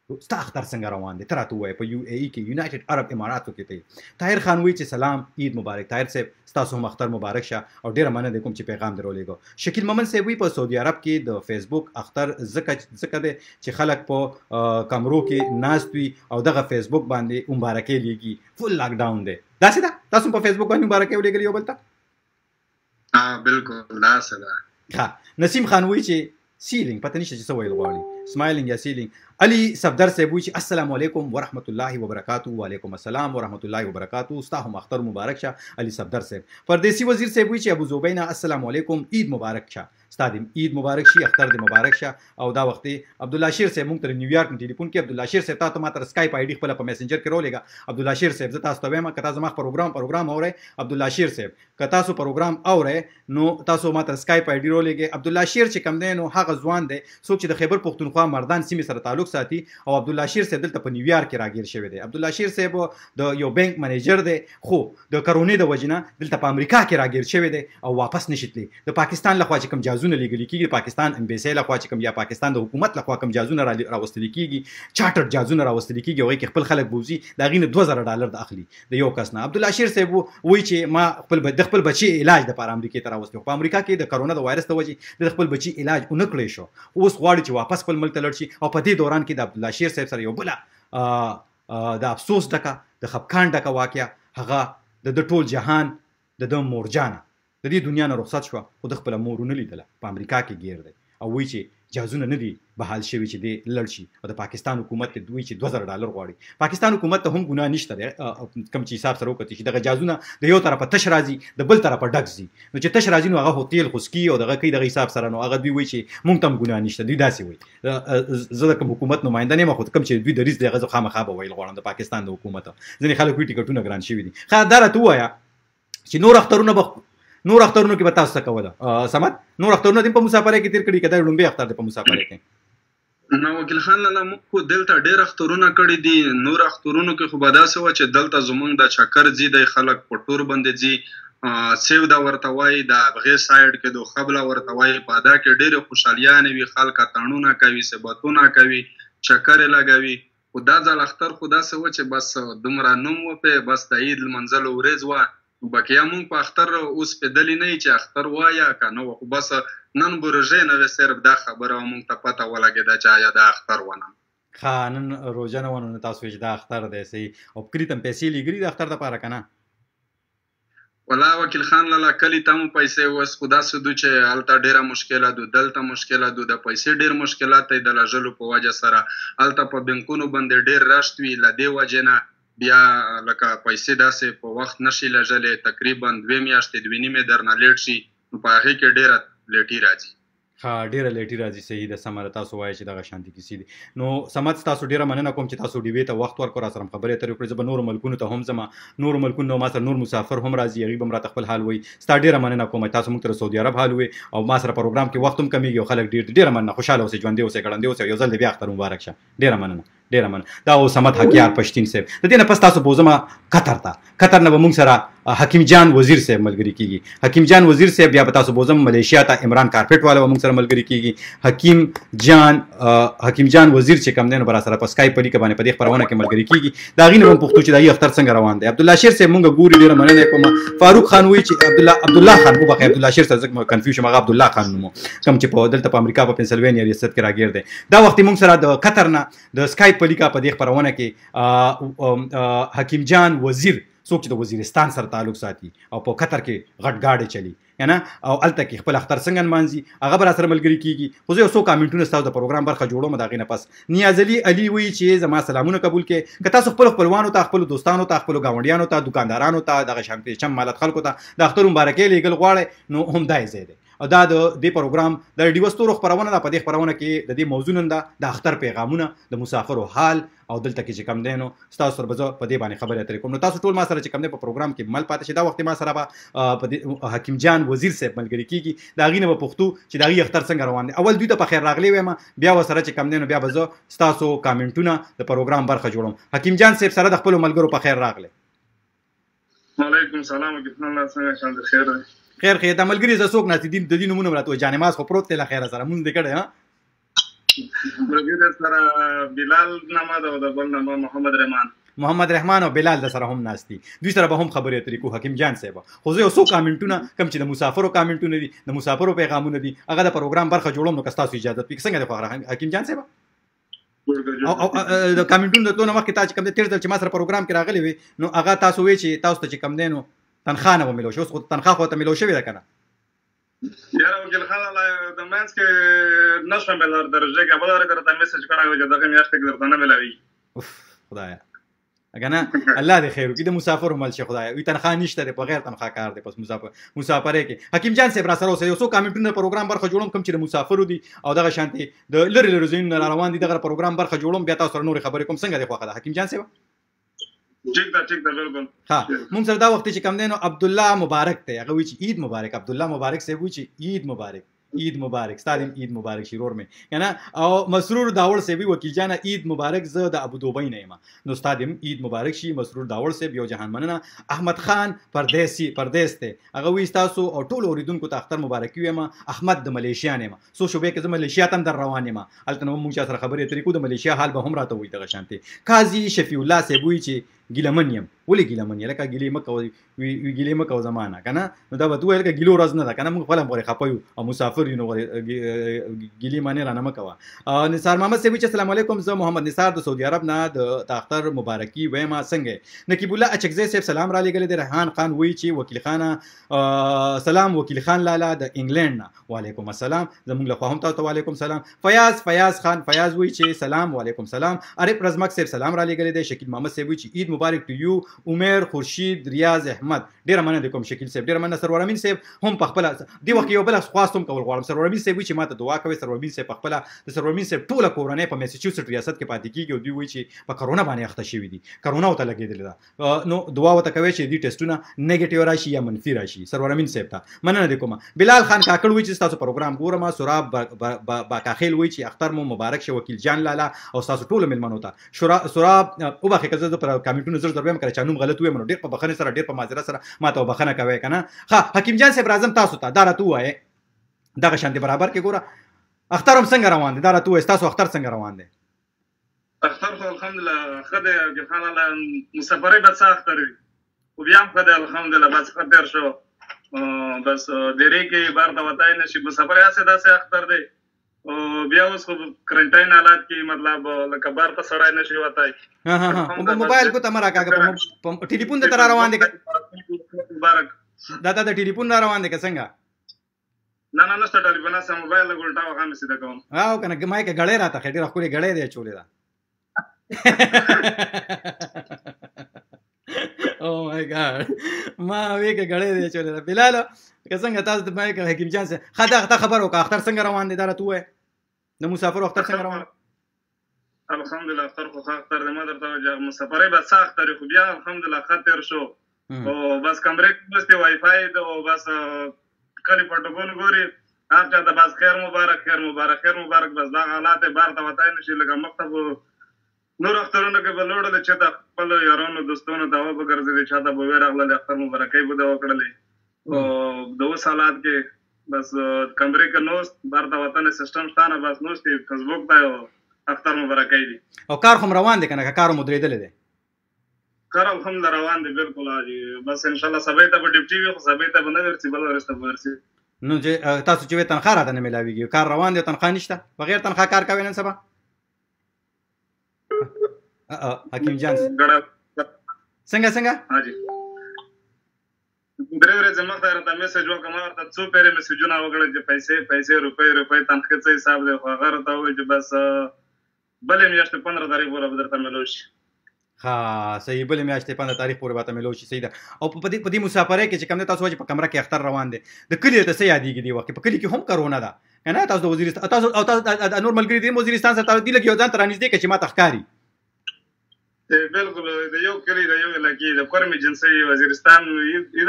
ستا اختر څنګه روان دی ته راته ووایه په UAE کې یونایټډ عرب اماراتو کې دی طاهر خان وایي چې سلام عید مبارک طاهر صاحب ستاسو هم اختر مبارک شه او ډېره مننه دی کوم چې پیغام در ولېږو شکیل مومن صاحب وایي په سعودي عرب کې د فیسبوک اختر ځکه دی چې خلک په کمرو کې ناست وي او دغه فیسبوک باندې مبارکۍ لیږي فل لاک ډاون دی داسې ده تاسو په فیسبوک باندې مبارکۍ ولېږلي یو بل ته بالکل داسې ده ښه نسیم خان وایي چې سیلینګ پته نشته چې څه ویل غواړي سمایلینګ یا سیلینګ علي صفدر صاحب وایي چې السلام علیکم ورحمت الله وبرکاتہ وعلیکم السلام ورحمت الله وبرکاتہ ستا هم اختر مبارک شه علي صفدر صاحب پردیسی وزیر صاحب وایي چې ابو زبینا السلام علیکم عید مبارک شه ستا دې عید مبارک شي اختر دې مبارک شه او دا وخت عبد الله شیر صاحب مونږ تر نیویارک نه ټلیفون کې عبد الله شیر صاحب ته ما تر اسکایپ آی ډی خپل په میسنجر کې رولېګا عبد الله شیر صاحب زه تاسو ته وایم که تاسو ما پروګرام اورئ عبد الله شیر صاحب که تاسو پروګرام اورئ نو تاسو ما تر اسکایپ آی ډی رولېګا عبد الله شیر چې کم دی نو هغه ځوان دی څوک چې د خیبر پښتونخوا مردان سیمې سره تعلق ساتي او عبد الله شیر صاحب دلته په نیویارک کې راګیر شوی دی عبد الله شیر صاحب د یو بانک منیجر دی خو د کرونې د وجنه دلته په امریکا کې راګیر شوی دی او واپس نشیتلی د پاکستان لخوا چې کوم جازونه لګل کیږي پاکستان امبیسی لخوا چې کوم یا پاکستان د حکومت لخوا کوم جازونه راوستل کیږي چارټر جازونه راوستل کیږي او کې خپل خلک بوزي دا غینه $2000 د اخلي د یو کس نه عبد الله شیر صاحب وایي چې ما خپل بچي علاج د پاره امریکا ته راوستل په امریکا کې د کرونا د وایرس د وجې د خپل بچي علاج اونکړې شو اوس غواړي چې واپس خپل ملک ته لاړ شي او په دې دوران کې د عبد الله شیر صاحب سره یو بل د افسوس ډکه د خفقان ډکه واقعیا هغه د ټول جهان د مورجانه د دې دنیا نه رخصت شو خو د خپل مور نه لیدله په امریکا کې گیر دی او وایي چې جازونه نه دي بحال شوي چې دی لړ شي او د پاکستان حکومت ته دوی چې $2000 غواړي پاکستان حکومت ته هم ګناه نشته دی کم چې حساب سره وکړي چې دغه جازونه د یو طرفه تش راځي د بل طرفه ډک ځي نو چې تش راځي نو هغه هوتیل خوسکي او دغه کوي دغه حساب سره نو هغه دوی وایي چې مونږ ته هم ګناه نشته دوی داسې وایي زه د کوم حکومت نماینده نه یم خو کوم چې دوی د ریس دغه خامخا به ویل غواړم د پاکستان د حکومت ځینې خلک وایي ټیکټونه ګران شوي دي ښه دا راته ووایه چې نور اخترونو کې به تاسو څه کوله سمد نور اخترونه دې په مسافرۍ کې تیر کړي که دا لومبۍ اختر دې په مسافرۍ کې نو وکیل خان لاله موږ خو دلته ډېر اخترونه کړي دي نور اخترونو کې خو به داسې وه چې دلته زموږ د چکر ځي دی خلک په ټور باندې ځي سیو دا ورته وایي د هغې سایډ کې د خبله ورته وایي په ادا کې ډېرې خوشحالیانې وي خلک اتڼونه کوي سبتونه کوي چکر یې لګوي خو دا ځل اختر خو داسې و چې بس دومره نوم وپې بس د عید لمنځلو ورځ وه بقیه مونږ په اختر اوس پیدلی نه چې اختر وایه که نه خو بس نن روژې نه وې صرف دا خبره مونږ ته پته ولګېده چې آیا دا اختر ونه ښه نن روژه نه ونه نو تاسو وایي چې دا اختر دی صحیح او کلي ته هم پیسې لېږلي د اختر دپاره که نه ولا وکیل خان لاله کلي ته مو پیسې اوس خو داسې دو چې هلته ډېره مشکله دو دلته مشکله دو د پیسې ډېر مشکلات دی د لژلو په وجه سره هلته په بینکونو باندې ډېر رشت وي له دې وجې نه بیا لکه پیسې داسې په وخت نشي لژلې تقریبا 2 میاشتې 2 نیمې درنه لیټ شي نو په هغې کې ډېره لیټي راځي ها ډیره لیټي راځي صحیح ده سمه ده تاسو وایئ چې دغه شانتي کیسې دي نو سمت تاسو ډیره مننه کوم چې تاسو ډیوې ته وخت ورکړو را سره خبرې اترې وکړې زه به نورو ملکونو ته هم ځم نورو ملکونو ما سره نور مسافر هم راځي هغوی به هم راته خپل حال وایي ستا ډیره مننه کوم تاسو موږ ته سعودي عرب حال وایي او ما سره پروګرام کې وخت هم کمیږي او خلک ډیره مننه خوشحاله اوسئ ژوندي اوسئ ګړندي اوسئ یو ځل دې بیا اختر مبارک شه ډیره مننه دا او سمت حکیار پښتین صاحب د دې نه پس تاسو بوزم قطر نه به موږ سره حکیم جان وزیر صاحب ملګری کیږي حکیم جان وزیر صاحب بیا به تاسو بوزم ملیشیا ته عمران کارپیټ والا به موږ سره ملګری کیږي حکیم جان وزیر چې کوم دی نو بر سره په اسکایپ اړیکه باندې په دې خبرونه کې ملګری کیږي دا غینه هم پښتو چې دا اختر څنګه روان دی عبد الله شیر صاحب موږ ګوري ډیره مننه کوم فاروق خان وایي چې عبد الله خان کو بخیر عبد الله شیر صاحب کنفیوژن مغه عبد الله خان نومو کوم چې په دلته په امریکا په پنسلوانیا ریاست کې راګیر دی دا وخت موږ سره د قطر نه د اسکایپ اړیکه په دې خبرونه کې حکیم جان وزیر څوک چې د وزیرستان سره تعلق ساتي او په قطر کې غټ گاډي چلی یا نه او الته کې خپل اختر څنګه نمانځي هغه بر سره ملګری کیږي خو زه یو څو کامنټونه ستاسو د پروګرام برخه جوړوم دا غینه پس نیاز علي وایي چې زما سلامونه قبول کې که تاسو خپل خپلوانو ته خپل دوستانو ته خپل گاونډیانو ته دکاندارانو ته دغه شانتي چم مالت خلکو ته د اختر مبارکي لېږل غواړي نو هم دای زیاده او دا د دې پروګرام د ډیو ستورو خبرونه ده په دې خبرونه کې د دې موضوع نن ده د اختر پیغامونه د مسافرو حال او دلته کې چې کم دی نو ستاسو سره به زه په دې باندې خبرې اترې کوم نو تاسو ټول ما سره چې کم دی په پروګرام کې مل پاتې شي دا وخت ما سره به په حکیم جان وزیر صاحب ملګری کیږي د هغې نه به پوښتو چې د هغې اختر څنګه روان دی اول دوی ته په خیر راغلی وایم بیا ورسره چې کم دی نو بیا به زه ستاسو کامنټونه د پروګرام برخه جوړوم حکیم جان صاحب سره د خپلو ملګرو په خیر راغلی وعلیکم السلام ورحمۃ اللہ څنګه شان د خیر خیر دا ملګری زه څوک نه دي د دې نومونه راته وایي جانماز خو پروت دی له خیره سره مونږ دې کړی ملګری سره بلال نامه ده او د بل نامه محمد رحمان او بلال د سره هم ناست دي دوی سره به هم خبرې اترې کوو حکیم جان صاحب خو زه یو څو کامنټونه کوم چې د مسافرو کامنټونه دي د مسافرو پیغامونه دي هغه د پروګرام برخه جوړوم نو که ستاسو اجازه وي څنګه دی حکیم جان صاحب او د کامنټونو د تلونه مخکې تا چې کوم دی تېر ځل چې ما سره پروګرام کې راغلی وي نو هغه تاسو وایي چې تاسو ته چې کوم دی نو تنخواه نه به میلو شي اوس خو تنخواه خو ته میلو شوې ده که نه یاره وکیل خان د مینس کې نشم بل درجه کې بل درته میسج کړه چې دغه میاشت کې درته نه ملاوي خدایا اګه الله دې خیر وکړي د مسافر مل شي خدایا وي تنخواه نشته په غیر تنخواه کار دی پس مسافرې کې حکیم جان صاحب را سره اوسه یو څو کمنټونه پروګرام برخه جوړوم کوم چې د مسافرو دي او دغه شانتي د لری لری زین روان دي دغه پروګرام برخه جوړوم بیا تاسو سره نور خبرې کوم څنګه دی خوخه حکیم جان صاحب ٹھیک ده بالکل ها مونږ سره دا وخت چې کم دی نو عبد الله مبارک ته هغه وی چې عید مبارک عبد الله مبارک صاحب وی چې عید مبارک ستادم عید مبارک شرور می کنه او مسرور داول صاحب وکیل جان عید مبارک زه د ابو دوبی نه یم نو ستادم عید مبارک شي مسرور داول صاحب یو جهان مننه احمد خان پردیس ته هغه وی تاسو او ټول اوریدونکو ته اختر مبارک یم احمد د ملیشیا نه یم سو شوبې کې د ملیشیا تم در روان یم الته نو مونږ سره خبرې اترې کو د ملیشیا حال به هم راته وي دغه شانتي قاضي شفیع الله صاحب وی چې ګیلمن یم ولې ګیلمن یې لکه ګیلې مکو زمانہ کنه نو دا به دوی لکه ګیلو راز نه ده کنه موږ خپل غوړي خپایو او مسافر یو ګیلې معنی رانه مکوا نثار محمد صاحب چې السلام علیکم زه محمد نثار د سعودي عرب نه د اختر مبارکي وېما څنګه نقیب الله اچکزی صاحب سلام را لګل د ریحان خان وی چې وکیل خانه سلام وکیل خان لالا د انګلند نه وعلیکم السلام زموږ له خواهم تاسو وعلیکم سلام فیاض خان فیاض وی چې سلام وعلیکم سلام عارف رزمک صاحب سلام را لګل د شکیل محمد صاحب وی چې عید مبارک ټو یو عمر خورشید ریاض احمد ډیر مننه کوم شکیل صاحب ډیر مننه سرور امین صاحب هم په خپل دی وخت یو بل خواستم کول غواړم سرور امین صاحب چې ماته دعا کوي سرور امین صاحب په خپل د سرور امین صاحب ټوله کورنۍ په میساچوسټ ریاست کې پاتې کیږي او دوی وایي چې په کرونا باندې اخته شوی دي کرونا وته لګیدل دا نو دعا وته کوي چې دې ټیسټونه نیگیټیو راشي یا منفي راشي سرور امین صاحب ته مننه کوم بلال خان کاکړ وایي چې تاسو پروګرام ګورم سوراب باکاخیل وایي چې اختر مو مبارک شه وکیل جان لالا او تاسو ټول ملمنو ته سوراب او باخه کزه پر کمنټونو زر دربم کړ چې نوم غلط وې منو ډیر په بخنه سره ډیر په ماجرا سره ماته بخنه کوي کنه ها حکیم جان صاحب راځم تاسو ته دا راته وایي دغه شانتي برابر کې ګوره اختر هم څنګه روان دي دا راته وایي تاسو اختر څنګه روان دي اختر خو الحمدلله خدای جهان الله مسافرې به څه اختر وي او بیا هم خدای الحمدلله بس خطر شو بس ډېرې کې بار دا وتاي نشي مسافرې اسه داسې اختر دی او بیا اوس خو کرنټاین حالات کې مطلب لکه بار په سړای نشي وتاي په موبایل کو تمرا کاګه په ټلیفون ته تر روان دي مبارک دا د ټلیفون روان دي څنګه نه نشته ټلیفون سم موبایل ګولټا وغه مې سیده کوم او کنه مای کې غړې راته خېډې راخولې غړې دی چولې دا او مای ګاډ ما وی کې غړې دی چولې دا بلال که څنګه تاسو د مای کې حکیم جان سره خدا خبر وکړه اختر څنګه روان دي دا راته وې د مسافر اختر څنګه روان الحمدلله اختر خو اختر د مدر ته مسافرې به څه اختر خو بیا الحمدلله خاطر شو او بس کمرې کې بس وای فای او بس کلی پټوګون ګوري هغه د بس خیر مبارک بس دا حالات بار ته وتاي نشي لکه مکتب نور اخترونه کې بلوړل چې د خپل یارانو دوستانو داوا وګرځي چې چاته به ورغله اختر مبارکي به دا وکړلې او دوه سالات کې بس کمرې کې نو بار ته وطن سیستم ستانه بس نو ستې فیسبوک ته اختر مبارکي دي او کار هم روان دي کنه کار مو درېدل دي کار هم روان دي بالکل اجي بس ان شاء الله سبې ته په ډیپټي وي خو سبې ته نه ورسي بل ورسته ورسي نو چې تاسو چې تنخواه راته نه ملاويږي کار روان دي تنخواه نشته بغیر تنخواه کار کوي نن سبا حکیم جان څنګه حاجی درې ورځې مخه راته میسج وکړم ورته څو پیره میسجونه وکړل چې پیسې روپۍ تنخواه څه حساب دی خو هغه راته وایي چې بس بلې میاشتې 15 تاریخ پورې به درته ملو شي ها صحیح بلې میاشتې 15 تاریخ پورې به ته ملو شي صحیح ده او په دې مسافرې کې چې کوم تاسو وایي په کمره کې اختر روان دي د کلی ته څه یادېږي دی وخت په کلی کې هم کرونا ده کنه تاسو د وزیرستان تاسو نورمال ګری دی وزیرستان سره دی لګي ځان تر نږدې کې چې ما تخکاری بالکل د یو کلی د یو لګي د کورمي جنسي وزیرستان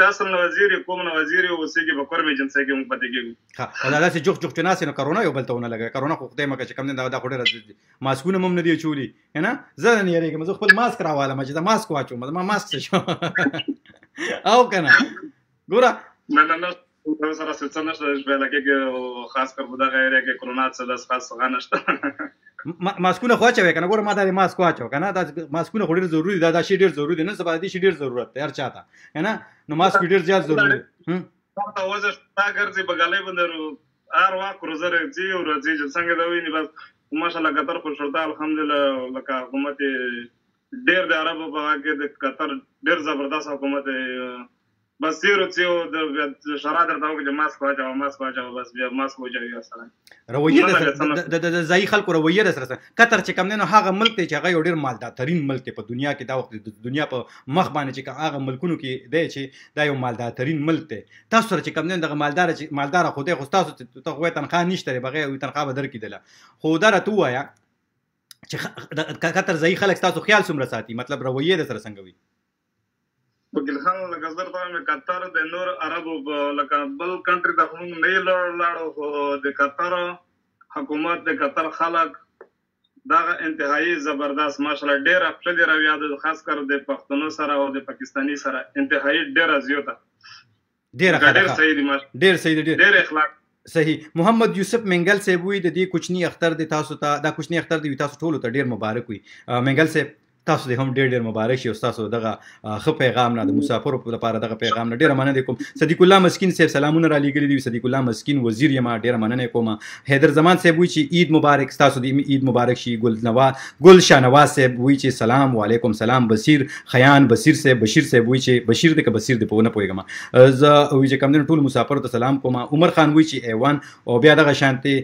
د اصل وزیر کوم وزیر او سګي په کورمي جنسي کې هم پاتې کېږي ها دا داسې جوخ جناس نه کرونا یو بلته ونه لګي کرونا خو خدای مکه چې کم نه دا خوري راځي ماسکونه هم نه دی چولی کنه زه نه یریږم زه خپل ماسک راواله چې دا ماسک واچوم ما ماسک شو او کنه ګوره نه سره څه نشته چې لکه خاص کر بده غیره کې کرونا څه د خاص څنګه نشته ماسکونه خو اچوي کنه ګوره ما دا ماسک واچو کنه دا ماسکونه خو ډیر ضروری دی دا شی ډیر ضروری دی نه سبا دې شی ډیر ضرورت دی هر چاته کنه نو ماسک ډیر زیات ضروری دی تا وځه تا ګرځي بغالې بندرو ار وا کروزر زی او رځي څنګه دا ویني بس ماشاءالله قطر خو شرطه الحمدلله لکه حکومت ډیر د عربو په کې د قطر ډیر زبردست حکومت بس تیرو څیو د شرا درته وکړي ماسک واچوه بس بیا ماسک وجوي سره رویه د ځای خلکو رویه د سره قطر چې کم نه هغه ملک دی چې هغه یو ډیر مالدار ترين ملک دی په دنیا کې دا وخت د دنیا په مخ باندې چې هغه ملکونو کې دی چې دا یو مالدار ترين ملک دی تاسو سره چې کم نه دغه مالدار خو دی خو تاسو ته خو تنخواه نشته بغیر تنخواه به درکېدله خو دا راته وایا چې قطر ځای خلک تاسو خیال څومره ساتي مطلب رویه د سره څنګه وي وکیل خان لکه زر ته مې قطر د نور عربو لکه بل کنټری د خو نه لاړو د قطر حکومت د قطر خلک دا انتهایی زبردست ماشاءالله ډیر خپل رویه د خاص کر د پښتنو سره او د پاکستانی سره انتهایی ډیر زیاته ډیر صحیح دي ډیر اخلاق صحیح محمد یوسف منګل صاحب وی د دې کوچنی اختر د تاسو ته دا کوچنی اختر دی تاسو ټول ته ډیر مبارک وي منګل صاحب تاسو د هم ډیر مبارک شي او تاسو دغه خ پیغام نه د مسافرو لپاره دغه پیغام نه ډیر مننه کوم صدیق الله مسکین صاحب سلامونه را لېږلي دي صدیق الله مسکین وزیر یم ډیر مننه کوم حیدر زمان صاحب وی چې عید مبارک تاسو د عید مبارک شي ګل شاهنواز صاحب وی چې سلام وعلیکم سلام بصیر خیان بصیر صاحب بشیر صاحب وی چې بشیر د بصیر د پونه پويګم ز وی چې کوم ټول مسافرو ته سلام کوم عمر خان وی چې ایوان او بیا دغه شانتي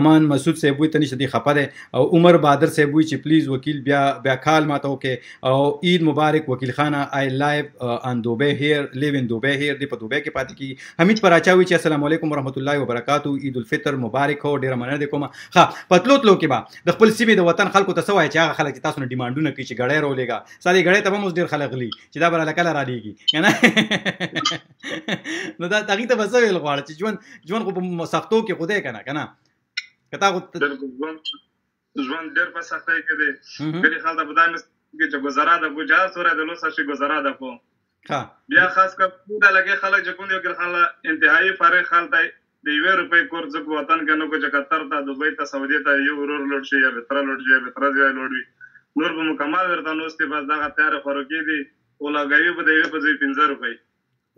امان مسعود صاحب وی تنه شدي خپه ده او عمر بادر صاحب وی چې پلیز وکیل بیا کال ماته وکي او عید مبارک وکیل خانه آی لایف ان دوبه هیر لیو ان دوبه هیر دی په دوبه کې پاتې کی حمید پراچاوي چې السلام علیکم ورحمت الله وبرکاتو عید الفطر مبارک هو ډیر مننه کوم ها پتلوت لو کې با د خپل سیمه د وطن خلکو ته سوای چې هغه خلک تاسو نه ډیمانډونه کوي چې غړې رولېګا ساري غړې ته هم ډیر خلک غلي چې دا بر لکه را دیږي کنه نو دا تاګي ته بسوي لغواړه چې ژوند خو سختو کې خوده کنه کتا خو ژوند ډیر په سختۍ کې دی کله خلک په دامه چې گزارا د بوجا سره د لوسه شي گزارا د کو ها بیا خاص کا پودا لګي خلک چې کوم یو کړه خلک انتهایی فارغ حالت دی د 1 روپے قرض کو وطن کنه کو چې قطر ته دبي ته سعودي ته یو ورور لوټ شي یا بتر لوټ شي بتر ځای لوټ وي نور به مکمل ورته نوستي بس دا تیار فروکی دی او لګي په دی په ځای 15 روپے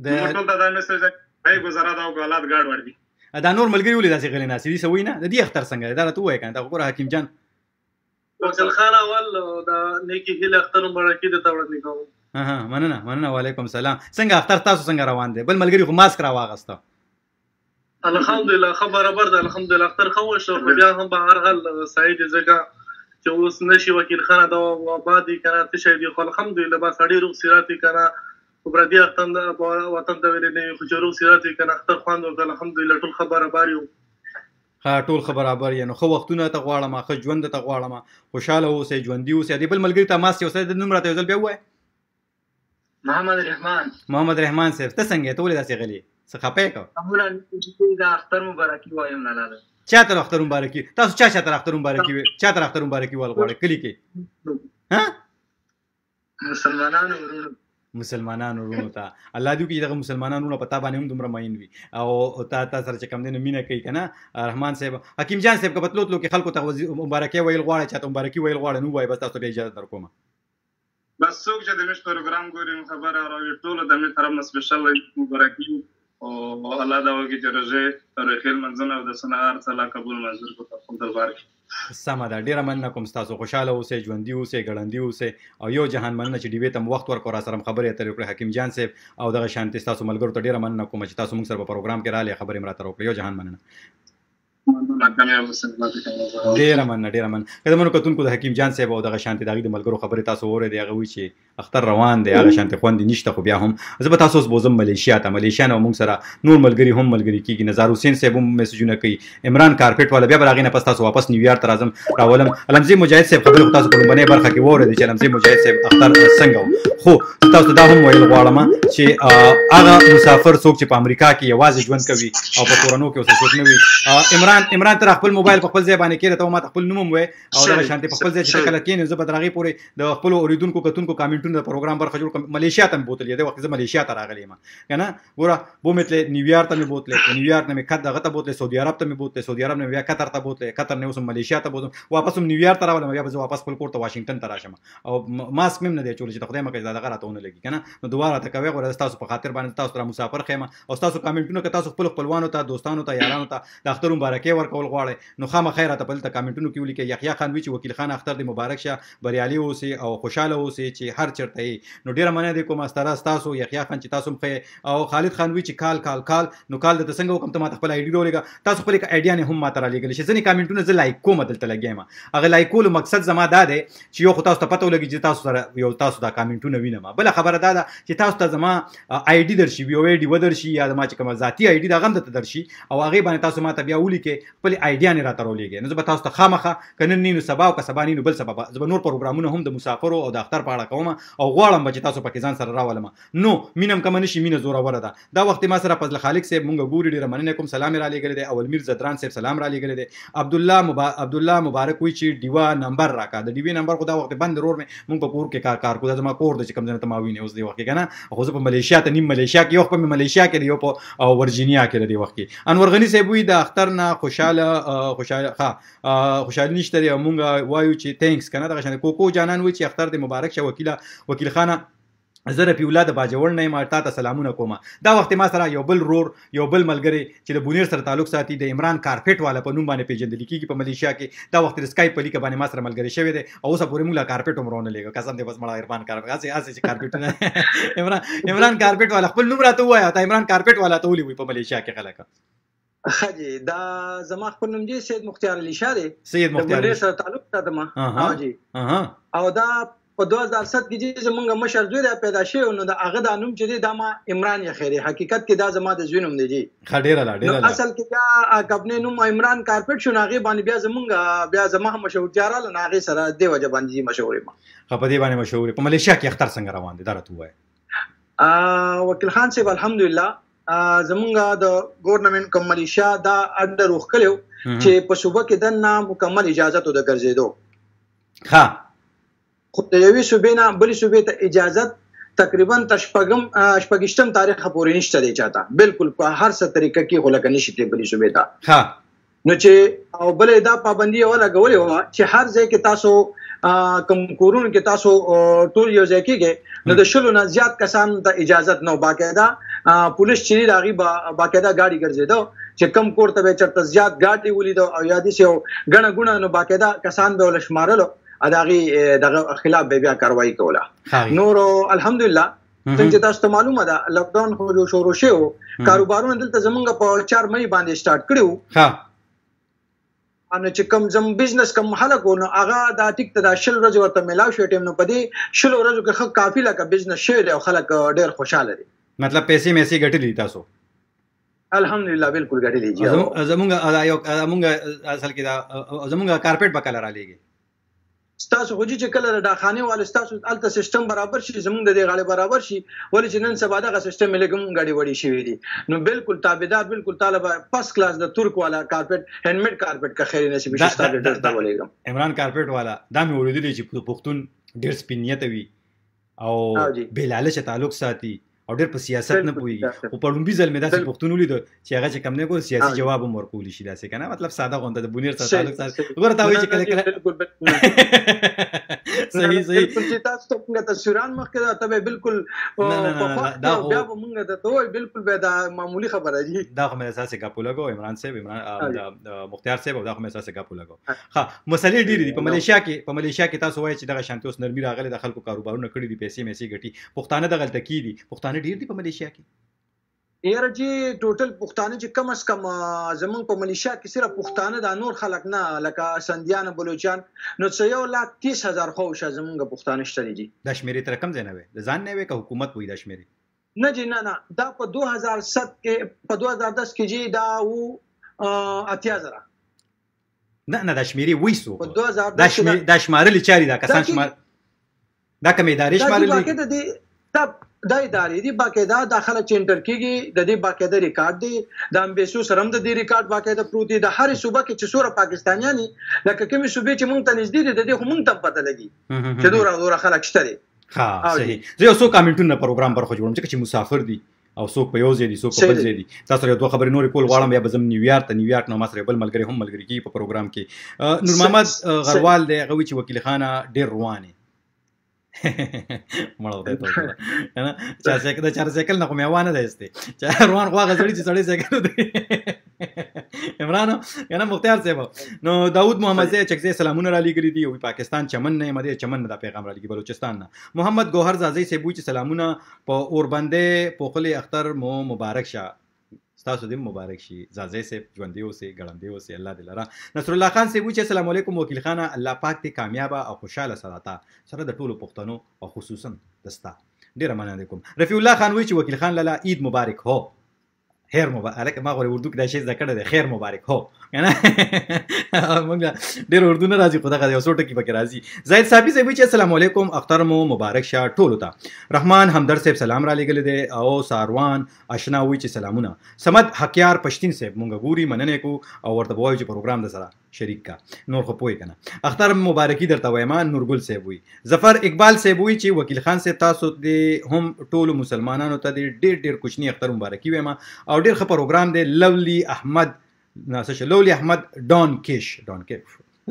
د ټول دا مسج هاي گزارا دا کو حالات گاډ ور دي دا نور ملګری ولې داسې غلي ناسي دي سوي نه د دې اختر څنګه دا راته وای کنه دا وګوره حکیم جان وکیل خان اول دا نیکی ګل اختر مبارکي د تاوړنی کوم مننه وعلیکم سلام څنګه اختر تاسو څنګه روان دي بل ملګری خو ماسک را واغسته الحمدلله خبر ده الحمدلله اختر خو شو بیا هم به هر حال سعید زګه چې اوس نشي وکیل خان دا آبادی کنه ته شي دی خو الحمدلله با سړی روغ سیراتي کنه وبردي وطن د ویلې نه خو روغ سیراتي کنه اختر خوان د الحمدلله ټول خبره باریو ټول خبرابر یې نو خو وختونه ته غواړم خو ژوند ته غواړم خوشاله اوسې ژوندۍ اوسې دی بل ملګری ته ماس یو څه د نوم راته ځل بیا وای محمد رحمان صاحب ته څنګه ته ولې داسې غلي څه خپې کو امونه دا اختر مبارکي وایم نه لاله چاته اختر مبارکي تاسو چاته اختر مبارکي چاته اختر مبارکي ول غواړي کلی کې ها مسلمانانو ورونو ته الله دې کې دغه مسلمانانو په تابانه هم دومره ماین وي او تا سره چې کم دینه مینه کوي کنه رحمان صاحب حکیم جان صاحب په پتلوت لو کې خلکو ته مبارکي ویل غواړي چاته مبارکي ویل غواړي نو وای بس تاسو به اجازه درکوم بس څوک چې د مش پروګرام ګوري خبره راوي ټول د مې طرف نه سپیشل مبارکي او الله دا وکړي چې رجه تاریخي منځنه او د سنار صلاح قبول منظور کو تاسو د بارک سم ده ډیره مننه کوم تاسو خوشاله اوسئ ژوندۍ اوسئ ګړندۍ اوسئ او یو جهان مننه چې ډیبه تم وخت ورکو را سره خبرې اترې وکړه حکیم جان صاحب او دغه شانتي تاسو ملګرو ته ډیره مننه کوم چې تاسو موږ سره په پروګرام کې رااله خبرې مراته وکړه یو جهان مننه ډیره مننه کله مونږ کتونکو د حکیم جان صاحب او دغه شانتي دغه د ملګرو خبرې تاسو اورئ دی هغه وی چې اختر روان دی هغه شانتي خوند نشته خو بیا هم زه به تاسو بوزم ملیشیا نه مونږ سره نور ملګری هم ملګری کیږي نظر حسین صاحب هم میسجونه کوي عمران کارپټ والا بیا براغینه پس تاسو واپس نیویارک ته راځم راولم علمزي مجاهد صاحب خبرې تاسو په باندې برخه کې وره دي چې علمزي مجاهد صاحب اختر څنګه خو تاسو دا هم ویل غواړم چې هغه مسافر څوک چې په امریکا کې یوازې ژوند کوي او په کورونو کې اوسه څوک نه وي عمران تر خپل موبایل په خپل ځای باندې کېره ته ما خپل نوم وای او دا شانتي په خپل ځای چې کله کېنه زه بدرغي پورې د خپل اوریدونکو کتونکو کامنټونو د پروګرام برخه جوړ ملیشیا ته بوتل دی وخت زه ملیشیا ته راغلی ما کنه ګوره بو متله نیویارک ته بوتل نیویارک نه کډ دغه ته بوتل سعودي عرب ته بوتل سعودي عرب نه بیا قطر ته بوتل قطر نه اوس ملیشیا ته بوتل واپس نیویارک ته راولم بیا به واپس خپل کور ته واشنگټن ته راشم او ماسک مم نه دی چول چې خدای مکه دغه راتهونه لګي کنه نو دوباره ته کوي غوړ تاسو په خاطر باندې تاسو را مسافر خیمه او تاسو کامنټونو کې تاسو خپل خپلوانو ته دوستانو ته یارانو ته د اختر مبارک مبارکي ورکول غواړي نو خامخا راته په دلته کامنټونو کې ولیکئ. یحیی خان وی چې وکیل خان اختر دې مبارک شه، بریالي اوسئ او خوشاله اوسئ چې هر چېرته یې. نو ډېره مننه دې کوم ستاسو تاسو یحیی خان چې تاسو مخې او خالد خان وی چې کال نو کال درته څنګه وکم ته ما خپل آی ډي راولېږه، تاسو خپل آیډیا نه هم ماته رالیږلی شي. ځینې کامنټونه زه لایک کوم دلته لګیم، هغه لایک کولو مقصد زما دا دی چې یو خو تاسو ته پته ولګي چې تاسو سره یو تاسو دا کامنټونه وینم. بله خبره دا ده چې تاسو ته زما آی ډي درشي، یو آی ډي ودرشي یا زما چې کومه ذاتي آی ډي دا غم درته درشي او هغې باندې تاسو ماته بیا ولیکئ، خپل آیډیا نه راته راولېږئ. نو زه به تاسو ته خامخا که نن نو سبا او که سبا نو بل سبا زه به نور پروګرامونه هم د مسافرو او د اختر په اړه کوم او غواړم چې تاسو پکې ځان سره راولم. نو مینم کوم نشي، مینه زوروره ده. دا وخت ما سره فضل خالق صاحب مونږ ګوري، ډېره مننه کوم، سلام را لېږلی دی. اول میر زدران صاحب سلام را لېږلی دی. عبدالله مبارک وی چې ډیوا نمبر راکا، د ډیوی نمبر خو دا وخت بند رور مې مونږ په کور کې کار کو، دا زما کور د چې کوم ځای ته ما وینې اوس دی وخت کې کنه، خو زه په ملیشیا ته نیم ملیشیا کې، یو په ملیشیا کې دی، یو په ورجینیا کې دی وخت کې. انور غنی صاحب وی د اختر نه خوشاله نشته دی، مونږ وایو چې تھینکس کنه. دغه شان کوکو جانان وی چې اختر د مبارک شه وکیل خانه زه رفیع الله د باجوړ نه یم، تا ته سلامونه کوم. دا وخت ما سره یو بل رور یو بل ملګری چې د بونیر سره تعلق ساتي د عمران کارپیټ والا په نوم باندې پیژندل کېږي په ملیشیا کې. دا وخت د سکایپ په لیکه باندې ما سره ملګری شوی دی او اوسه پورې موږ لا کارپیټ هم رونه لګو، قسم دې بس مړه عرفان کارپیټ هسې چې کارپیټ عمران کارپیټ والا خپل نوم راته ووایه، تا عمران کارپیټ والا ته ولي وي په ملیشیا کې خلک؟ خجی دا زما خپل نوم دی سید مختار علی شاه دی، سید مختار علی سره تعلق ساتم. ها جی او دا په 2007 کې چې زمونږ مشر زوی دا پیدا شوی نو دا هغه د نوم چې دی دا ما عمران یا خیری، حقیقت کې دا زما د زوی نوم دی جی. ډېره اصل کې دا خپل نوم عمران کارپیټ شو، هغه باندې بیا زمونږ بیا زما مشهور جارال نه هغه سره دی وجه باندې مشهور ما. په دې باندې مشهور په ملیشیا کې اختر څنګه روان دي دا راته وایي. وکیل خان صاحب الحمدلله زمونږ د ګورنمنت کوم ملیشیا دا اډر وکړو چې په صوبه کې دنه مکمل اجازه تو د ګرځېدو. ها خو د یوې صوبې نه بلې صوبې ته اجازت تقریبا شپږشتم تاریخ پورې نشته دی چاته، بالکل په هر څه طریقه کې خو لکه نشي تللی بلې صوبې ته. ها نو چې او بلې دا پابندي ولګولې وه چې هر ځای کې تاسو کوم کورونو کې تاسو ټول یو ځای کېږئ نو د 100 نه زیات کسان ته اجازت نه، باقاعده پولیس چې هغې به باقاعده ګاډي ګرځېده چې کم کور ته به چېرته زیات ګاډي ولیده او یا داسې یو ګڼه ګوڼه نو باقاعده کسان به ول شمارلو اداغي دغه خلاف به بیا کاروایی کوله. نور الحمدلله څنګه تاسو ته معلومه ده لاک ډاون خو شروع شو، کاروبارونه دلته زمونږ په 4 مې باندې سٹارټ کړو. ان چې کوم زم بزنس کوم خلکو نو هغه دا ټیک ته دا 100 ورځې ورته ملاو شو ټیم نو پدې 100 ورځو کې خو کافي لکه بزنس شوی دی او خلک ډېر خوشاله دي. مطلب پیسې مېسې ګټلې تاسو؟ الحمدلله بالکل ګټلې جی. زمونږ اصل کې دا زمونږ کارپیټ بکل را لېږي ستاسو خو چې کله د خانه والو ستاسو الته سیستم برابر شي زمونږ د دې غاړه برابر شي ولې چې نن سبا دغه سیستم لګم غاډي وړي شي دي نو بالکل تابعدار بالکل طالب فرست کلاس د ترک والا کارپیټ هند میډ کارپیټ کا خیر نصیب شي ستاسو ته ولېګم. عمران کارپیټ والا دا مې ولیدلی چې پښتون ډېر سپینیت وي او بلالچ تعلق ساتي او ډېر په سیاست نه پوهېږي، خو په لومبي ځل مې داسې پښتون ولید چې هغه چې کم نه کو سیاسي جواب هم ورکولی شي داسې کنه، مطلب ساده غونډه د بونیر سره تعلق ساتي. وګوره تا وایي چې کله صحیح چې تاسو ته څنګه تصویران مخکې دا ته بالکل دا بیا به مونږ ته ته بالکل به دا معمولی خبره دي. دا خو مې اساسي ګاپو لګو عمران صاحب عمران مختار صاحب دا خو مې اساسي ګاپو لګو. ها مسلې ډېرې دي په ملیشیا کې تاسو وایي چې دغه شانتي اوس نرمي راغلي د خلکو کاروبارونه کړي دي پیسې مېسې ګټي، پښتانه دغلته کې دي، پښتانه ډېر دي په ملیشیا کې؟ یاره جی ټوټل پښتانه چې کم از کم زمونږ په ملیشیا کې صرف پښتانه دا نور خلک نه لکه سندیان بلوچان نو څه 1,30,000 خو شه زمونږ پښتانه شته دي. دا شمیرې تر کم ځای نه وي د ځان نه وي که حکومت وي دا شمیرې؟ نه جی نه دا په 2007 کې په 2010 کې جی دا و 80,000 نه دا شمیرې وایي څوک دا شمارلې چاري دا کسان شمار دا کوم ادارې شمارلې دي دا ادارې دي باقاعده داخله چینټر کېږي د دې باقاعده ریکارډ دی د امبیسو سره هم د دې ریکارډ باقاعده پروت دی د هر صوبه کې چې څوره پاکستانیان لکه کومې صوبې چې مونږ ته نږدې دي د دې خو مونږ ته پته لګي چې دوره خلک شته دي. ها صحیح. زه یو څو کامنټونه پروګرام برخه جوړوم چې مسافر دي او څوک په یو ځای دي څوک په بل ځای دي. تاسو یو دوه خبرې نورې کول غواړم بیا به زم نیویارک نو ما سره بل ملګری هم ملګری کېږي په پروګرام کې. نور محمد غروال دی هغه وایي چې وکیل خانه ډېر روان دی مړه دی ته نه چې د 4 سایکل نه خو مې وانه دی چې روان خو هغه سړی چې سړی سایکل دی عمران کنه مختار صاحب نو داود محمد زی چکزی سلامونه را لګری دی او پاکستان چمن نه مده چمن نه د پیغام را لګي بلوچستان نه محمد گوهر زازی صاحب چې سلامونه په اوربنده پوخلی اختر مو مبارک شه تاسو دې مبارک شي زازی صاحب ژوندې اوسئ ګړندې اوسئ الله دې لره نصر الله خان صاحب چې السلام علیکم وکیل خانه الله پاک دې کامیابه او خوشاله سره سره د ټولو پښتنو او خصوصا دستا ډیره مننه کوم رفیع الله خان وی چې وکیل خان لاله عید مبارک هو خیر مبارک ما غوړې اردو کې دا شی ذکر دی خیر مبارک هو کنه موږ ډیر اردو نه راځي خو دا یو څو ټکی پکې راځي زاهد صاحب صاحب چې السلام علیکم اختر مو مبارک شه ټولو ته رحمان همدرد صاحب سلام را لګل دي او ساروان آشنا وی چې سلامونه سمد حقیار پښتین صاحب مونږ ګوري مننه کو او ورته وایو چې پروګرام د سره شریک کا نور خو پوي کنه اختر مبارکي درته وایم نورګل صاحب وی ظفر اقبال صاحب وی چې وکیل خان صاحب تاسو دې هم ټولو مسلمانانو ته ډیر ډیر کوچنی اختر مبارکي وایم او ډیر ښه پروګرام دی لولی احمد ناسه لولی احمد ډون کیش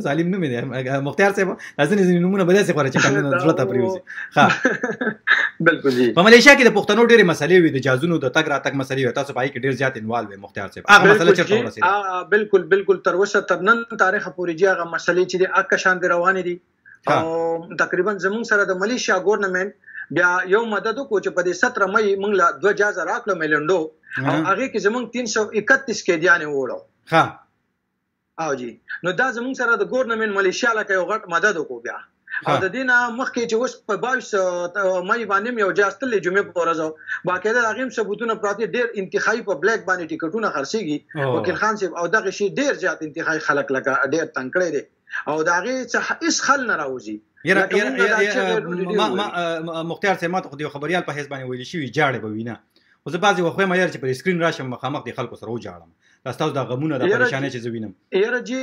ظالم نوم دی مختار صاحب ځینې نومونه به داسې خوره چې کله زړه ته پریوزي ښه بالکل جی په ملیشیا کې د پښتنو ډېرې مسلې وي د جازونو د تګ راتګ مسلې وي تاسو پای کې ډېر زیات انوالو وي مختار صاحب هغه مسله چیرته ورسېده بالکل تر اوسه تر نن تاریخ پورې جی هغه مسلې چې د اکه شان روانې دي او تقریبا زموږ سره د ملیشیا ګورنمنت بیا یو مدد کو چې په 17 مئی موږ لا 2000 راکلو میلندو او هغه کې زموږ 331 کې دیانه وړو ها او جی نو دا زموږ سره د ګورنمنت ملیشیا لکه یو غټ مدد وکړو بیا او د دینه مخکې چې اوس په 22 مئی باندې یو جاستلې جمعې په ورځ باقاعده هغه ثبوتونه پراته ډېر انتخابي په بلیک باندې ټیکټونه خرڅيږي وکیل خان صاحب او دغه شی ډېر زیات انتخابي خلک لکه ډېر تنکړې دي او داغه څه اس خل نه راوځي مختار صاحب ماته خو د خبريال په حساب باندې ویل شي جاړې به وینا خو زه بعضی وخت مې چې په سکرین راشم مخامخ د خلکو سره وجاړم تاسو د غمونه د پریشانې چې زوینم یاره جی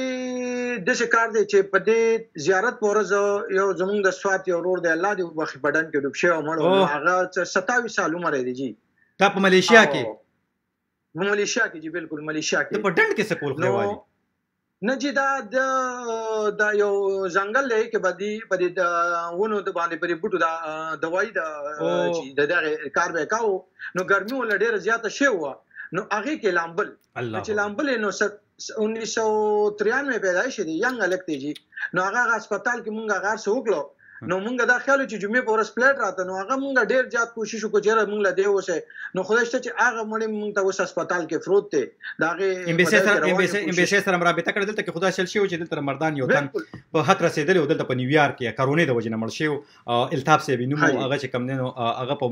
د څه کار دی چې په دې زیارت پورز یو زمونږ د سوات یو ورور دی الله دې وخت بدن کې ډوب شي او مړ هغه 27 سال عمر دی جی تا په ملیشیا کې جی بالکل ملیشیا کې ته په ډنډ کې سکول خلوالي نه جی دا یو ځنګل دی کې بدی په دې ونو د باندې پرې بوټو دا دوايي د دغه کار به کاو نو ګرمي ول ډیره زیاته شی و نو هغه کې لامبل چې لامبل نو 1993 پیدایش دي ینګ الکتی جی نو هغه هسپتال کې مونږه غار سو وکړو نو مونږ دا خیال چې جمعې په ورځ پلیټ راته نو هغه مونږ ډیر زیات کوشش وکړو چې مونږ لا دی وسه نو خدای شته چې هغه مړ مونږ ته وس هسپتال کې فروت ته داغه امبیسي سره رابطه کړل دلته کې خدای شل شي چې دلته مردان یو تن په خط رسیدل او دلته په نیویارک کې کرونا د وجنه مړ شي التهاب سي بنو هغه چې کم نه هغه په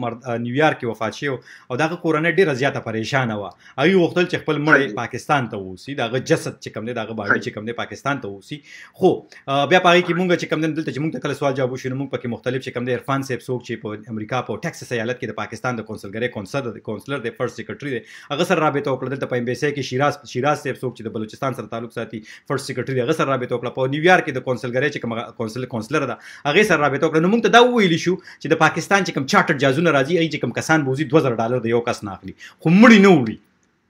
نیویارک کې وفات شي او داغه کرونا ډیره زیاته پریشان و ایو وختل چې خپل مړ پاکستان ته وسی داغه جسد چې کم نه داغه باډي چې کم نه پاکستان ته وسی خو بیا پاره کې مونږ چې کم نه دلته چې مونږ ته کله سوال جواب وشو مونږ پکې مختلف چې کوم د عرفان صاحب څوک چې په امریکا په ټکساس ایالت کې د پاکستان د کونسلر د فرست سیکریټري دی هغه سره رابطه وکړه دلته په امبیسي کې شیراز صاحب څوک چې د بلوچستان سره تعلق ساتي فرست سیکریټري هغه سره رابطه وکړه په نیویارک کې د کونسلګری چې کوم کونسلر ده هغه سره رابطه وکړه نو موږ ته دا ویلی شو چې د پاکستان چې کوم چارټر جازونه راځي هغه چې کوم کسان بوزي $2000 د یو کس نه اخلي خو مړی نه وړي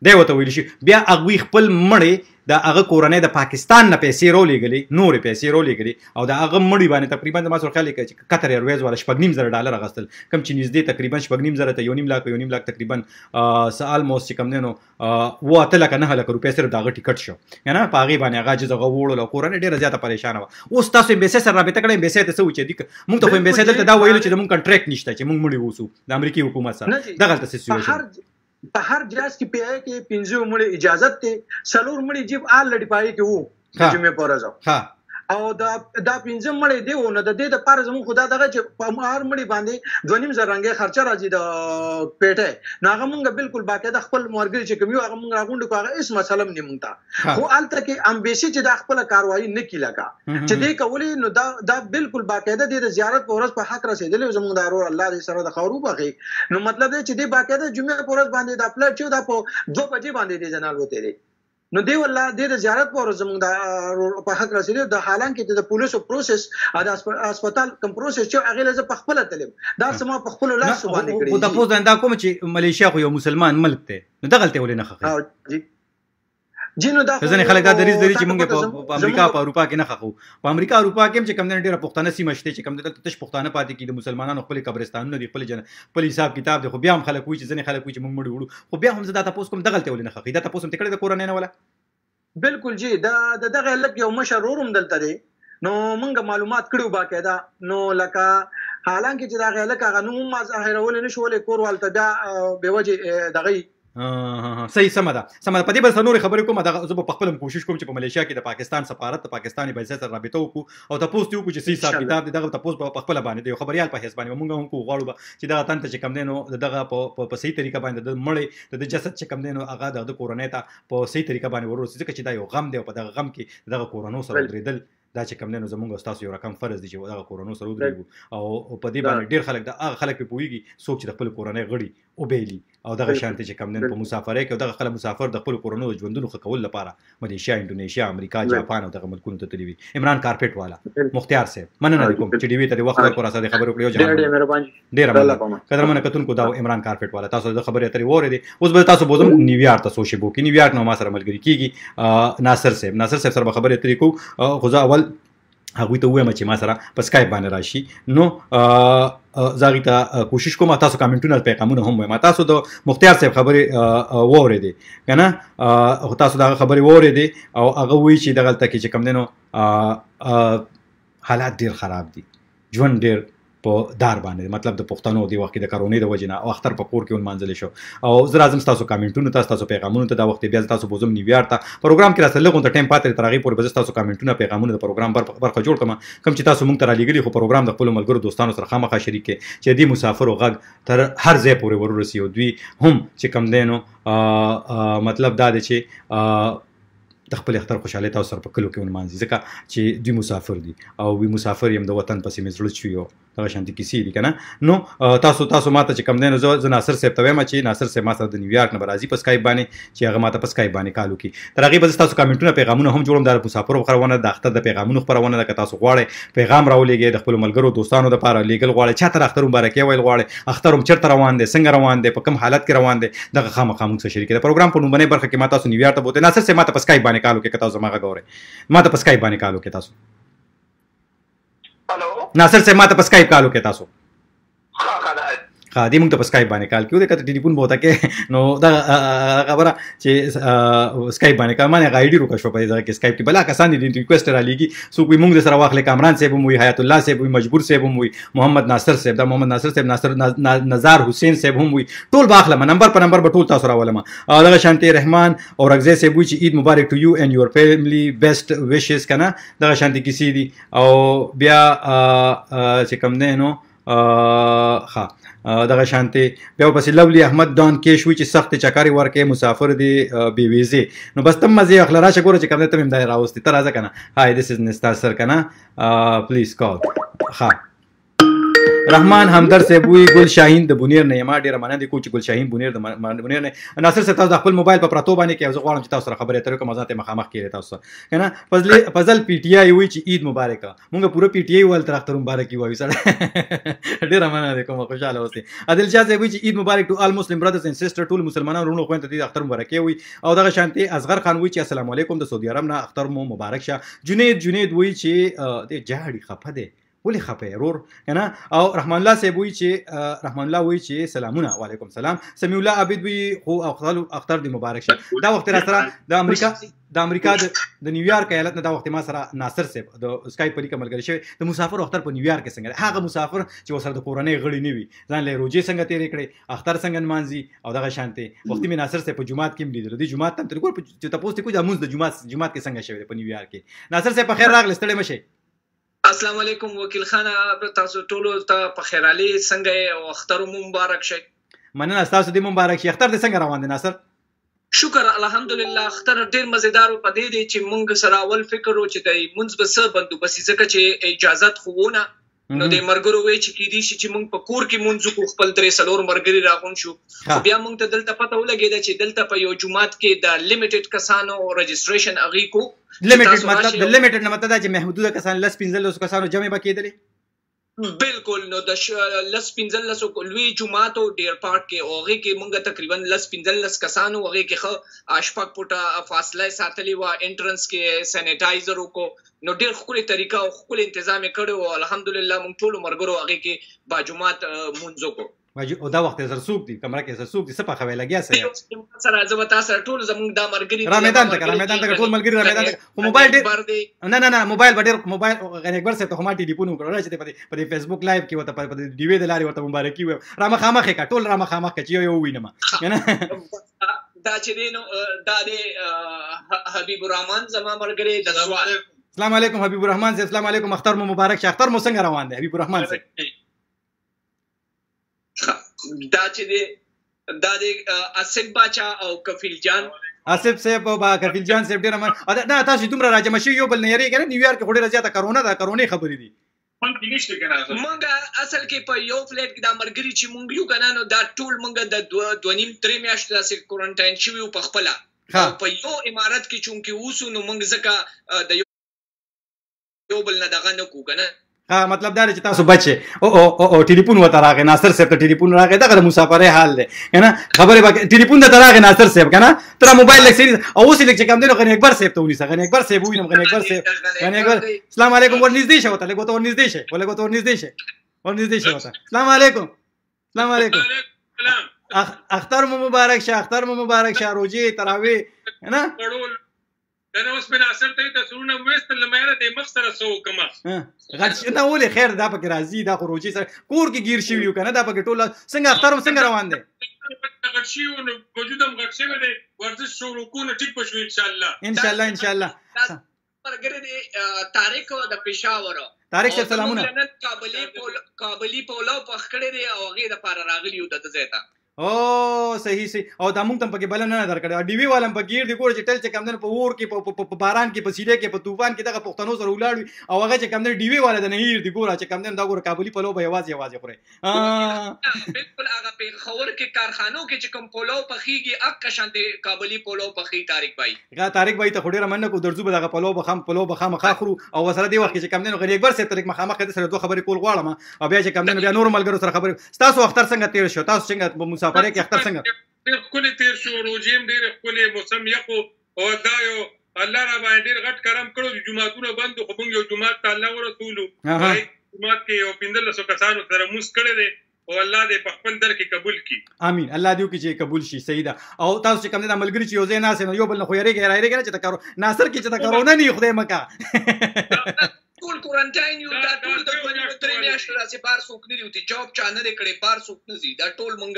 دا وته ویل شي بیا هغه خپل مړی دا هغه کورنۍ د پاکستان نه پیسې رولېګلې نورې پیسې رولېګلې او دا هغه مړی باندې تقریبا د ما سره خیال کې چې قطر ایرویز والا $9,000 غستل کم چې نږدې تقریبا $9,000 ته 1.5 लाख تقریبا سال موس چې کم نه نو و 8 لک روپیا سره داغه ټیکټ شو نه په هغه باندې هغه چې زغه وړل او کورنۍ ډیره زیاته پریشان و اوس تاسو امبیسي سره رابطه کړئ امبیسي ته څه وچې دي موږ ته امبیسي دلته دا ویلو چې موږ کنټریکټ نشته چې موږ مړی ووسو د امریکای حکومت سره دا غلطه سیچویشن په هر جاز کې پیای کې 15 مړي اجازه ته سلور مړي جيب الډي پای کې وو جمعې پر ورځ او دا 15 مړي دی نو د دې د پار زمو خدا دغه چې په هر مړي باندې 2.5 رنګه خرچه راځي د پیټه نو هغه مونږ بالکل باقاعده خپل مورګری چې کوم یو هغه مونږ راغونډ کو هغه اس مسله نه مونږ خو الته کې امبیسي چې د خپل کاروایی نه کی لگا چې دې کولی نو دا بالکل باقاعده د زیارت په ورځ په حق رسیدل زموږ دارو الله دې سره د خورو بغي نو مطلب دی چې دې باقاعده جمعه په ورځ باندې د اپلوډ شو دا په 2 بجې باندې دې جنال وته دي نو دی والله د زیارت پر زموږ د په حق رسیدل د حالانکه د پولیسو پروسس د هسپتال کوم پروسس چې هغه لزه په خپل طلب دا سم په خپل لاس باندې کړی خو د پوز انده کوم چې ملیشیا خو یو مسلمان ملک ته نو د غلطه ولې نه خخې جنو دا ځنه خلک دا دریز چې موږ په امریکا په اروپا کې نه خخو په امریکا اروپا کې چې کم نه ډیره پښتانه سیمه شته چې کم د تش پښتانه پاتې کې د مسلمانانو خپل قبرستانونه دي خپل حساب کتاب دي خو بیا هم خلک وایي چې ځنه خلک وایي چې موږ مړ وړو خو بیا هم زدا تاسو کوم د غلطه ولې نه خخې دا تاسو هم تکړه د کورونه نه ولا بالکل جی دا دغه لک یو مشر ورور هم دلته دی نو موږ معلومات کړو باقاعده نو لکه حالانکه چې دا غلک هغه نو ما ظاهرول نه شولې کور والته دا به وجه دغه صحیح سم ده په دې بل څه نور خبرې کوم دا زه په خپل کوشش کوم چې په ملیشیا کې د پاکستان سفارت د پاکستاني بایسه سره رابطه وکړو او تاسو ته وکړو چې صحیح حساب کتاب دغه تاسو په خپل باندې دی خبريال په حساب باندې موږ هم کو غواړو چې دغه تنت چې کم دینو دغه په صحیح طریقه باندې د مړې د جسد چې کم دینو هغه د کورونې ته په صحیح طریقه باندې ورسې ځکه چې دا یو غم دی او په دغه غم کې دغه کورونو سره درېدل دا چې کم دینو زمونږ استاد یو رقم فرض دي چې دغه کورونو سره ودرېږو او په دې باندې ډېر خلک د هغه خلک په پوېږي څوک چې د خپل کورنۍ غړي او بیلی او دغه شانتي چې کم دین په مسافرۍ کې دغه خلک مسافر د خپل کورونو د ژوندونو خکول لپاره ملیشیا انډونیشیا امریکا جاپان او دغه ملکونو ته تللی وي عمران کارپټ والا مختار صاحب مننه کوم چې ډیوی ته وخت ورکړ سره خبرو کړو ډېر مهرباني ډېر مننه قدرمن کتونکو دا عمران کارپټ والا تاسو د خبرې اترې وره دي اوس به تاسو بوزم نیویارک ته سوشي بو کې نیویارک نو ما سره ملګری کیږي ناصر صاحب سره خبرې اترې کو خو اول هغه ته وایم چې ما سره په سکایپ باندې راشي نو زاغی ته کوشش کوم تاسو کمنټونه پیغامونه هم وایم تاسو د مختار صاحب خبرې وورېدې کنه تاسو دا خبرې وورېدې او هغه وی چې دغه تل کې چې کم دینو حالات ډیر خراب دي ژوند ډیر په دار باندې مطلب د پښتنو دی وخت د کارونې د وجنه او اختر په کور کې ونمانځل شو او زه راځم تاسو کمنټونه تاسو پیغامونه ته دا وخت بیا تاسو بوزم نیویارک ته پروګرام کې راځل غونډه ټایم پاتې تر هغه پورې به تاسو کمنټونه پیغامونه د پروګرام برخه جوړ کړم کوم چې تاسو مونږ ته را لګلی خو پروګرام د خپل ملګرو دوستانو سره خامخا شریک چې دی مسافر او غږ تر هر ځای پورې ورسي او دوی هم چې کم دینو مطلب دا دی چې د خپل اختر خوشاله تاسو سره په کلو کې ونمانځي ځکه چې دوی مسافر دي او وی مسافر یم د وطن پسې مزړه چوي دا شانتي کیسې دي کنه نو تاسو ماته چې کم دینو زه ناصر صاحب ته وایم چې ناصر صاحب ما سره د نیویارک نه راځي په سکایپ باندې چې هغه ماته په سکایپ باندې کالو کی تر هغه به تاسو کمنټونه پیغامونه هم جوړوم د مسافر خبرونه د اختر د پیغامونو خبرونه د تاسو غواړي پیغام راولېږي د خپل ملګرو دوستانو لپاره لیګل غواړي چې تر اختر مبارکي ویل غواړي اختر چیرته روان دي څنګه روان دي په کوم حالت کې روان دي دغه خامخا موږ سره شریک دي پروګرام په نومونه برخه کې ما تاسو نیویارک ته بوته ناصر صاحب ماته په سکایپ باندې کالو کې تاسو ما غوړي ماته په سکایپ باندې کالو کې تاسو هالو ناصر صاحب ماته په سکایپ کالو کې تاسو دې موږ ته په سکایپ باندې کال کیو د کته ټلیفون بوته کې نو دا خبره چې سکایپ باندې کال باندې غایډي روکا شو په دغه کې سکایپ کې بلا کسان دي ریکوست را لګي سو کوئی موږ سره واخلې کامران صاحب مو حیات الله صاحب مجبور صاحب مو محمد ناصر صاحب دا محمد ناصر صاحب ناصر نزار حسین صاحب هم وي ټول باخله نمبر په نمبر به ټول تاسو راولم دغه شانتي رحمان او رغزه صاحب وي چې عید مبارک ټو یو اند یور فیملی بیسٹ ویشز کنه دغه شانتي کیسې دي او بیا چې کوم نه نو ها دغه شانتي بیا پسې لولی احمد دان کې شوي چې سخت چکاري ورکې مسافر دی بي ویزه نو بس تم مزه اخلا راشه ګوره چې کوم ته مم دای راوستي تر راځه کنه هاي دیس از نستا سر کنه پلیز کال ها رحمان همدرد صاحب وی ګل شاهین د بونیر نه ما ډیره مننه کوم چې ګل شاهین بونیر د بونیر نه ناصر صاحب تاسو د خپل موبایل په پراتو باندې کې زه غواړم چې تاسو سره خبرې اترې کوم ځان ته مخامخ کړئ تاسو کنه فضل پی ټی آی وی چې عید مبارک مونږ پوره پی ټی آی ول تر اختر مبارک وایو سره ډیره مننه کوم خوشاله اوسئ عادل شاه صاحب وی چې عید مبارک ټو آل مسلم برادرز اند سسټر ټول مسلمانانو ورونو خويندو ته اختر مبارک وي او دغه شانتي اصغر خان وی چې السلام علیکم د سعودي عرب نه اختر مو مبارک شه جنید وی چې د جهړي خفه ده ولې خپه رور کنه او رحمان الله صاحب وی چې سلامونه وعلیکم سلام سمیع الله عابد وی خو اختر دی مبارک شه دا وخت را سره د امریکا د نیویارک ایالت نه دا وخت ما سره ناصر صاحب د سکایپ په لیکه ملګری شوی د مسافر اختر په نیویارک څنګه هغه مسافر چې وسره د کورنۍ غړي نیوي ځان له روزي څنګه تیرې کړې اختر څنګه مانځي او دغه شانتي وخت می ناصر صاحب په جمعات کې لیدل د جمعات تم تر ګور چې تاسو ته کوم د اموز د جمعات کې څنګه شوی په نیویارک کې ناصر صاحب په خیر راغلی ستړي مشه السلام علیکم وکیل خان تاسو ټول ته په خیر علي څنګه او اختر مبارک شي مننه تاسو دې مبارک شي اختر دې څنګه روان دي ناصر شکر الحمدلله اختر ډیر مزیدار په دې دي چې مونږ سره اول فکر و چې د منځ بس بندوبسي ځکه چې اجازه خوونه نو د مرګرو وی چې کې دي چې مونږ په کور کې مونږ کو خپل درې سلور مرګري راغون شو بیا مونږ ته دلته پته ولګیدا چې دلته په یو جمعات کې د لیمیټډ کسانو رجسټریشن اغي کو لیمیټډ مطلب د لیمیټډ نه مطلب چې محدوده کسان لس 15 کسانو جمع بکیدلې بالکل نو د لس 15 لوی جمعاتو ډیر پارک کې اوغه کې مونږ تقریبا لس 15 کسانو اوغه کې خو اشفاق پټه فاصله ساتلی و انټرنس کې سینیټایزر کو نو ډیر خولي طریقه او خولي تنظیم کړو الحمدلله مونږ ټول مرګرو اوغه کې با جمعات مونږ کو واجی او دا وخت زر سوق دي کمره کې زر سوق دي څه په خوي لګیا سه سره زبتا سره ټول زمونږ د مرګري رمضان ته ټول ملګری رمضان ته خو موبایل ډېر نه موبایل ډېر موبایل غنی اکبر سه ته هم ټلیفون وکړو چې په فیسبوک لایو کې وته په دی وی د لاري ورته مبارکي و رامه خامخه کا ټول رامه خامخه چې یو وینم کنه دا چې دینو دا د حبیب الرحمن زما مرګري د سوال السلام علیکم حبیب الرحمن صاحب السلام علیکم اختر مو مبارک شه اختر مو څنګه روان دی حبیب الرحمن صاحب دا چې دا د اسد باچا او کفیل جان اسد صاحب او کفیل جان صاحب ډیر دا تاسو دومره راجم شي یو بل نه یری کنه نیویارک کې ډیره زیاته کرونا دا کرونا خبرې دي مونږ اصل کې په یو فلیټ کې د مرګري چې مونږ یو کنه نو دا ټول مونږ د 2.5-3 میاشتې داسې کورنټاین شوی په خپل په یو امارت کې چونکه اوسو نو مونږ ځکه د یو بل نه دغه نه کو کنه مطلب دا چې تاسو بچي او ټلیفون وته راغی ناصر صاحب ته ټلیفون راغی دغه مسافرې حال دی کنه خبره به ټلیفون ته راغی ناصر صاحب کنه تر موبایل لک سیریز او اوس لک چې کم دی نو غنی اکبر صاحب ته ونیسه غنی اکبر صاحب وینم غنی اکبر صاحب السلام علیکم ورنږدې شه وته لګو ته ورنږدې شه ولګو ته ورنږدې شه وته السلام علیکم اختر مو مبارک شه روزي تراوی نه دا اوس په ناصر ته تاسوونه وستل لمانه د مخسره سو کما غټ نه ولې خیر دا پکې راځي دا خو روزي سره کور کې گیر شي یو کنه دا پکې ټوله څنګه اختر څنګه روان دي غټ شي او وجودم غټ شي دی ورزش شروع کو نه ټیک پښو ان شاء الله مرګره دی طارق د پېښور طارق صاحب سلامونه کابلی پولاو پخکړې دی او هغه د پاره راغلی یو د زیتا او صحیح او دا موږ تم پکې بل نه درکړه ډي وی والم پکې د ګور چې ټل چې کم نه په اور کې په باران کې په سیده کې په طوفان کې دغه پښتنو سره ولاړ او هغه چې کم نه ډي وی والا د نه هیر د ګور چې کم نه دا ګور کابلی په لو به आवाज خوري بالکل هغه په خور کې کارخانو کې چې کوم پولو پخېږي اک شانته کابلی پولو پخې طارق بھائی ته خډيره مننه کو درځو به دغه پولو بخام خاخرو او وسره دی وخت چې کم نه غری اکبر سره ترک مخامخ سره دوه خبرې کول غواړم او بیا چې کم نه بیا نور ملګرو سره خبرې تاسو اختر څنګه تیر شو تاسو څنګه مسافرې کې اختر څنګه ډېر کولې تیر شو روزیم ډېر کولې موسم یقو او دا یو الله را باندې ډېر غټ کرم کړو د جمعهتونو بند خو موږ یو جمعه ته الله ورسولو جمعه کې یو 1500 کسانو سره موس کړی دی او الله دې په خپل در کې قبول کړي امين الله دې وکړي چې قبول شي سیدا او تاسو چې کوم د ملګری چې یو ځای ناس یو بل نه خو یې راځي چې تا کارو ناصر کې چې تا کارو نه خدای مکا ټول کورنټاین یو دا ټول د 3 میاشتې راځي بار څوک نه دی جواب چا نه کړي بار څوک نه زی دا ټول مونږ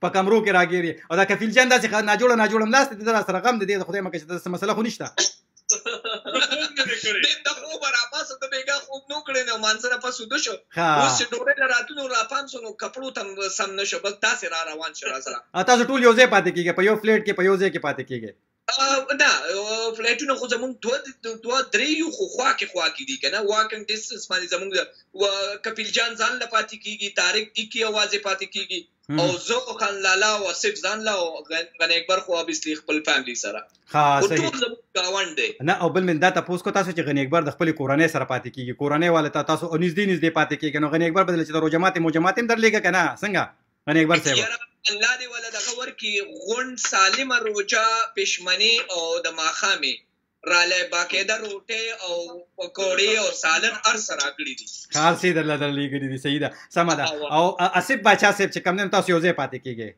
په کمرو کې راګيري او دا کفیل جان داسې نه جوړم لاس ته در سره غم دې خدای مکه چې د مسله خو نشته د خو برابر څه ته بیګه خوب نو کړي نو مانسره پسو دو شو اوس ډوړې راتونو را پام سونو کپړو تم سم نشو بس تاسو را روان شو سره تاسو ټول یو ځای پاتې کیږي په یو فلیټ کې په یو ځای کې پاتې کیږي نه فلیټونو خو زمونږ دوه درې یو خو خوا کې دي کنه واکینګ ډیسټنس باندې زمونږ کپیل جان ځان لپاره کیږي طارق کی आवाज پاتې کیږي او زه خان لالا او اسف ځان لا غنی اکبر خو ابسلی خپل فیملی سره خاص ټول گاوند دی نه او بل من دا تاسو کو تاسو چې غنی اکبر د خپل کورانه سره پاتې کیږي کورانه والے تاسو او نږدې پاتې کیږي نو غنی اکبر بدل چې د روجمات در لګه کنه څنګه غنی اکبر صاحب الله دې ولا دغه ورکی غون سالم روجا پښمنی او د ماخامه راله باقاعده روټه او پکوړې او سالن سره کړی دي خاصې درلې کړی دي صحیح ده سم ده او اسف باچا صاحب چې کوم نه تاسو یو ځای پاتې کیږي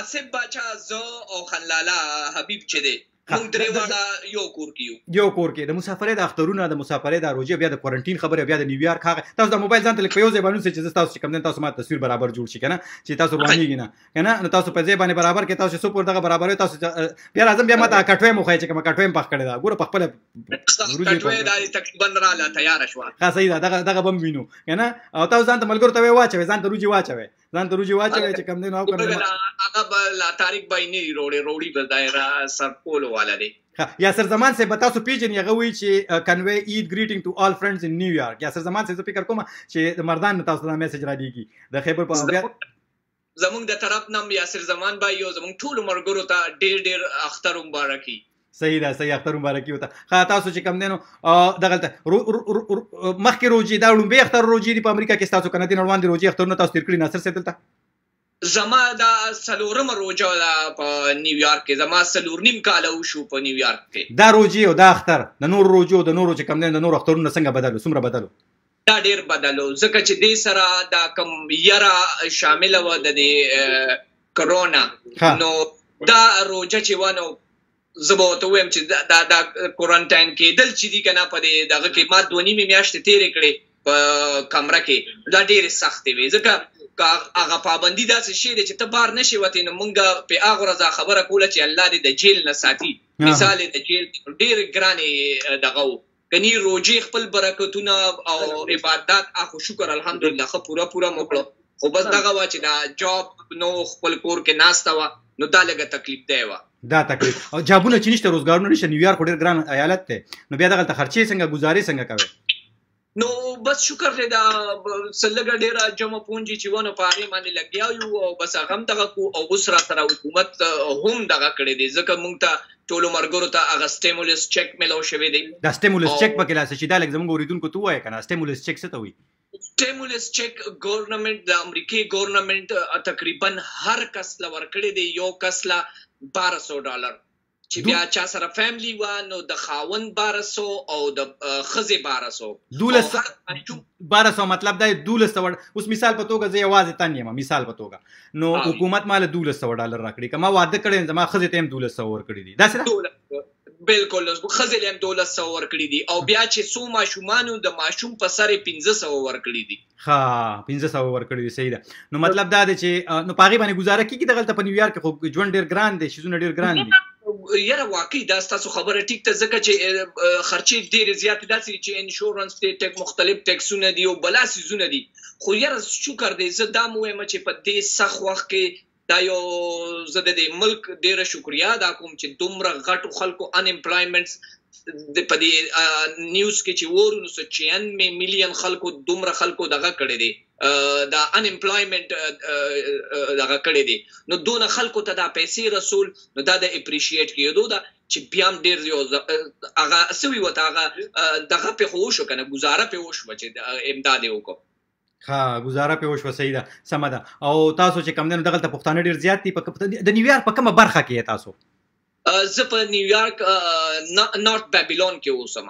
اسف باچا زو او خلالا حبیب چې دی موږ درې واړه یو کور کې د مسافرې د اخترونه د مسافرې د روزي بیا د کوارنټین خبره بیا د نیویارک هغه تاسو د موبایل ځان ته لیک یو ځای باندې چې تاسو کوم نه تاسو ما تصویر برابر جوړ شي کنه چې تاسو باندې نه کنه نو تاسو په ځای باندې برابر کې تاسو سپور دغه برابر تاسو بیا راځم بیا ماته کټوي مخای چې کوم کټوي پخ کړی دا ګوره په خپل کټوي دا تقریبا رااله تیار شو خاصه دا دغه بم وینو کنه او تاسو ځان ته ملګرو ته واچوي ځان ته روجي واچوي چې کوم نه نو کنه هغه لا تاریخ باندې روړي په دایره سرپول والا دی یاسر زمان سے بتا سو پیجن یغه وی چې کنوی ایډ گریټینګ ټو آل فرندز ان نیویارک یاسر زمان سے فکر کوم چې مردان تاسو ته میسج را دیږي د خیبر په زمونږ د طرف نام یاسر زمان بای یو زمونږ ټول مرګرو ته ډېر اختر مبارکي صحیح اختر مبارکي وته تاسو چې کم دینو دغلته مخکې روجي دا لومبي اختر روجي دی په امریکا کې تاسو کنه دین روان دي روجي اختر نو تاسو تیر کړی ناصر سے دلته زما دا سلورم روجا په نیویارک کې زما سلورنیم کال او شو په نیویارک کې دا روجي او دا اختر د نور روجو د نورو چې کم نه د نور اخترونو څنګه بدلو دا ډیر بدلو ځکه چې دې سره دا کم یره شامل و د کرونا نو دا روجه چې ونه زبو ته ویم چې دا کوارنټاین کېدل چې دي کنه په دې دغه کې ما 2 میاشتې تیرې کړې په کمره کې دا ډېرې سختې وي ځکه هغه پابندي داسې شی دی چې ته بار نشي وتې نو مونږ په هغه ورځ خبره کوله چې الله دې د جیل نه ساتي مثال د جیل ډېرې ګرانې دغه و کني روجې خپل برکتونه او عبادت اخو شکر الحمدلله ښه پوره موکړو خو بس دغه وا چې دا جاب نو خپل کور کې ناسته وه نو دا لږه تکلیف دی وه دا تکلیف او جابونه چې نشته روزګارونه نشته نیویارک ډېر ګران ایالت دی نو بیا دغلته خرچې څنګه ګزارې څنګه کوئ نو بس شکر دی دا سلګه ډېره جمع پونجي چې ونه په هغې باندې لګیا یو او بس هغه هم دغه کو او اوس راسره حکومت هم دغه کړی دی ځکه مونږ ته ټولو ملګرو ته هغه سټیمولس چیک میلاو شوی دی دا سټیمولس چیک په کې لاسه چې دا لږ زموږ اورېدونکو ته ووایه که نه سټیمولس چیک څه ته وایي سټیمولس چیک ګورنمنت د امریکای ګورنمنت تقریبا هر کس له ورکړی دی یو کس له $1200 چې بیا چا سره فیملی و نو د خاوند 1200 او د ښځې 1200 مطلب دا $1200 اوس مثال په توګه زه یوازې تن یم مثال په توګه نو حکومت مال $1200 راکړي که ما واده کړی زما ښځې ته هم 1200 ورکړي دي داسې بالکل ښځې له هم 1200 ورکړي دي او بیا چې څو ماشومانو د ماشوم په سر 1500 ورکړي دي ها 1500 ورکړي دي صحیح ده نو مطلب دا دی چې نو په هغې باندې ګزاره کېږي دغلته په نیویارک کې خو ژوند ډېر ګران دی شیزونه ډېر ګران دي یاره واقعي دا ستاسو خبره ټیک ته ځکه چې خرچې ډېرې زیاتې داسې چې انشورنس دی ټیک مختلف ټیکسونه دي او بلا څیزونه دي خو یاره شکر دی زه دا مو وایم چې په دې سخت وخت کې دا یو زه د دې ملک ډېره شکریا ادا کوم چې دومره غټو خلکو انامپلایمنټس په دې نیوز کې چې وورو نو 96 میلیون خلکو دومره خلکو دغه کړی دی دا انامپلایمنټ دغه کړی دی نو دونه خلکو ته دا پیسې رسول نو دا د اپریشیټ کېدو دا چې بیا هم ډېر یو هغه څه وي ورته هغه دغه پې خو وشو که نه ګزاره پې وشوه چې امداد یې وکړو ها ګزاره پې وشوه صحیح ده سمه ده او تاسو چې کوم دی نو دغلته پښتانه ډېر زیات دي د نیویارک په کومه برخه کې تاسو زه په نیویارک نارت بیبیلون کې اوسم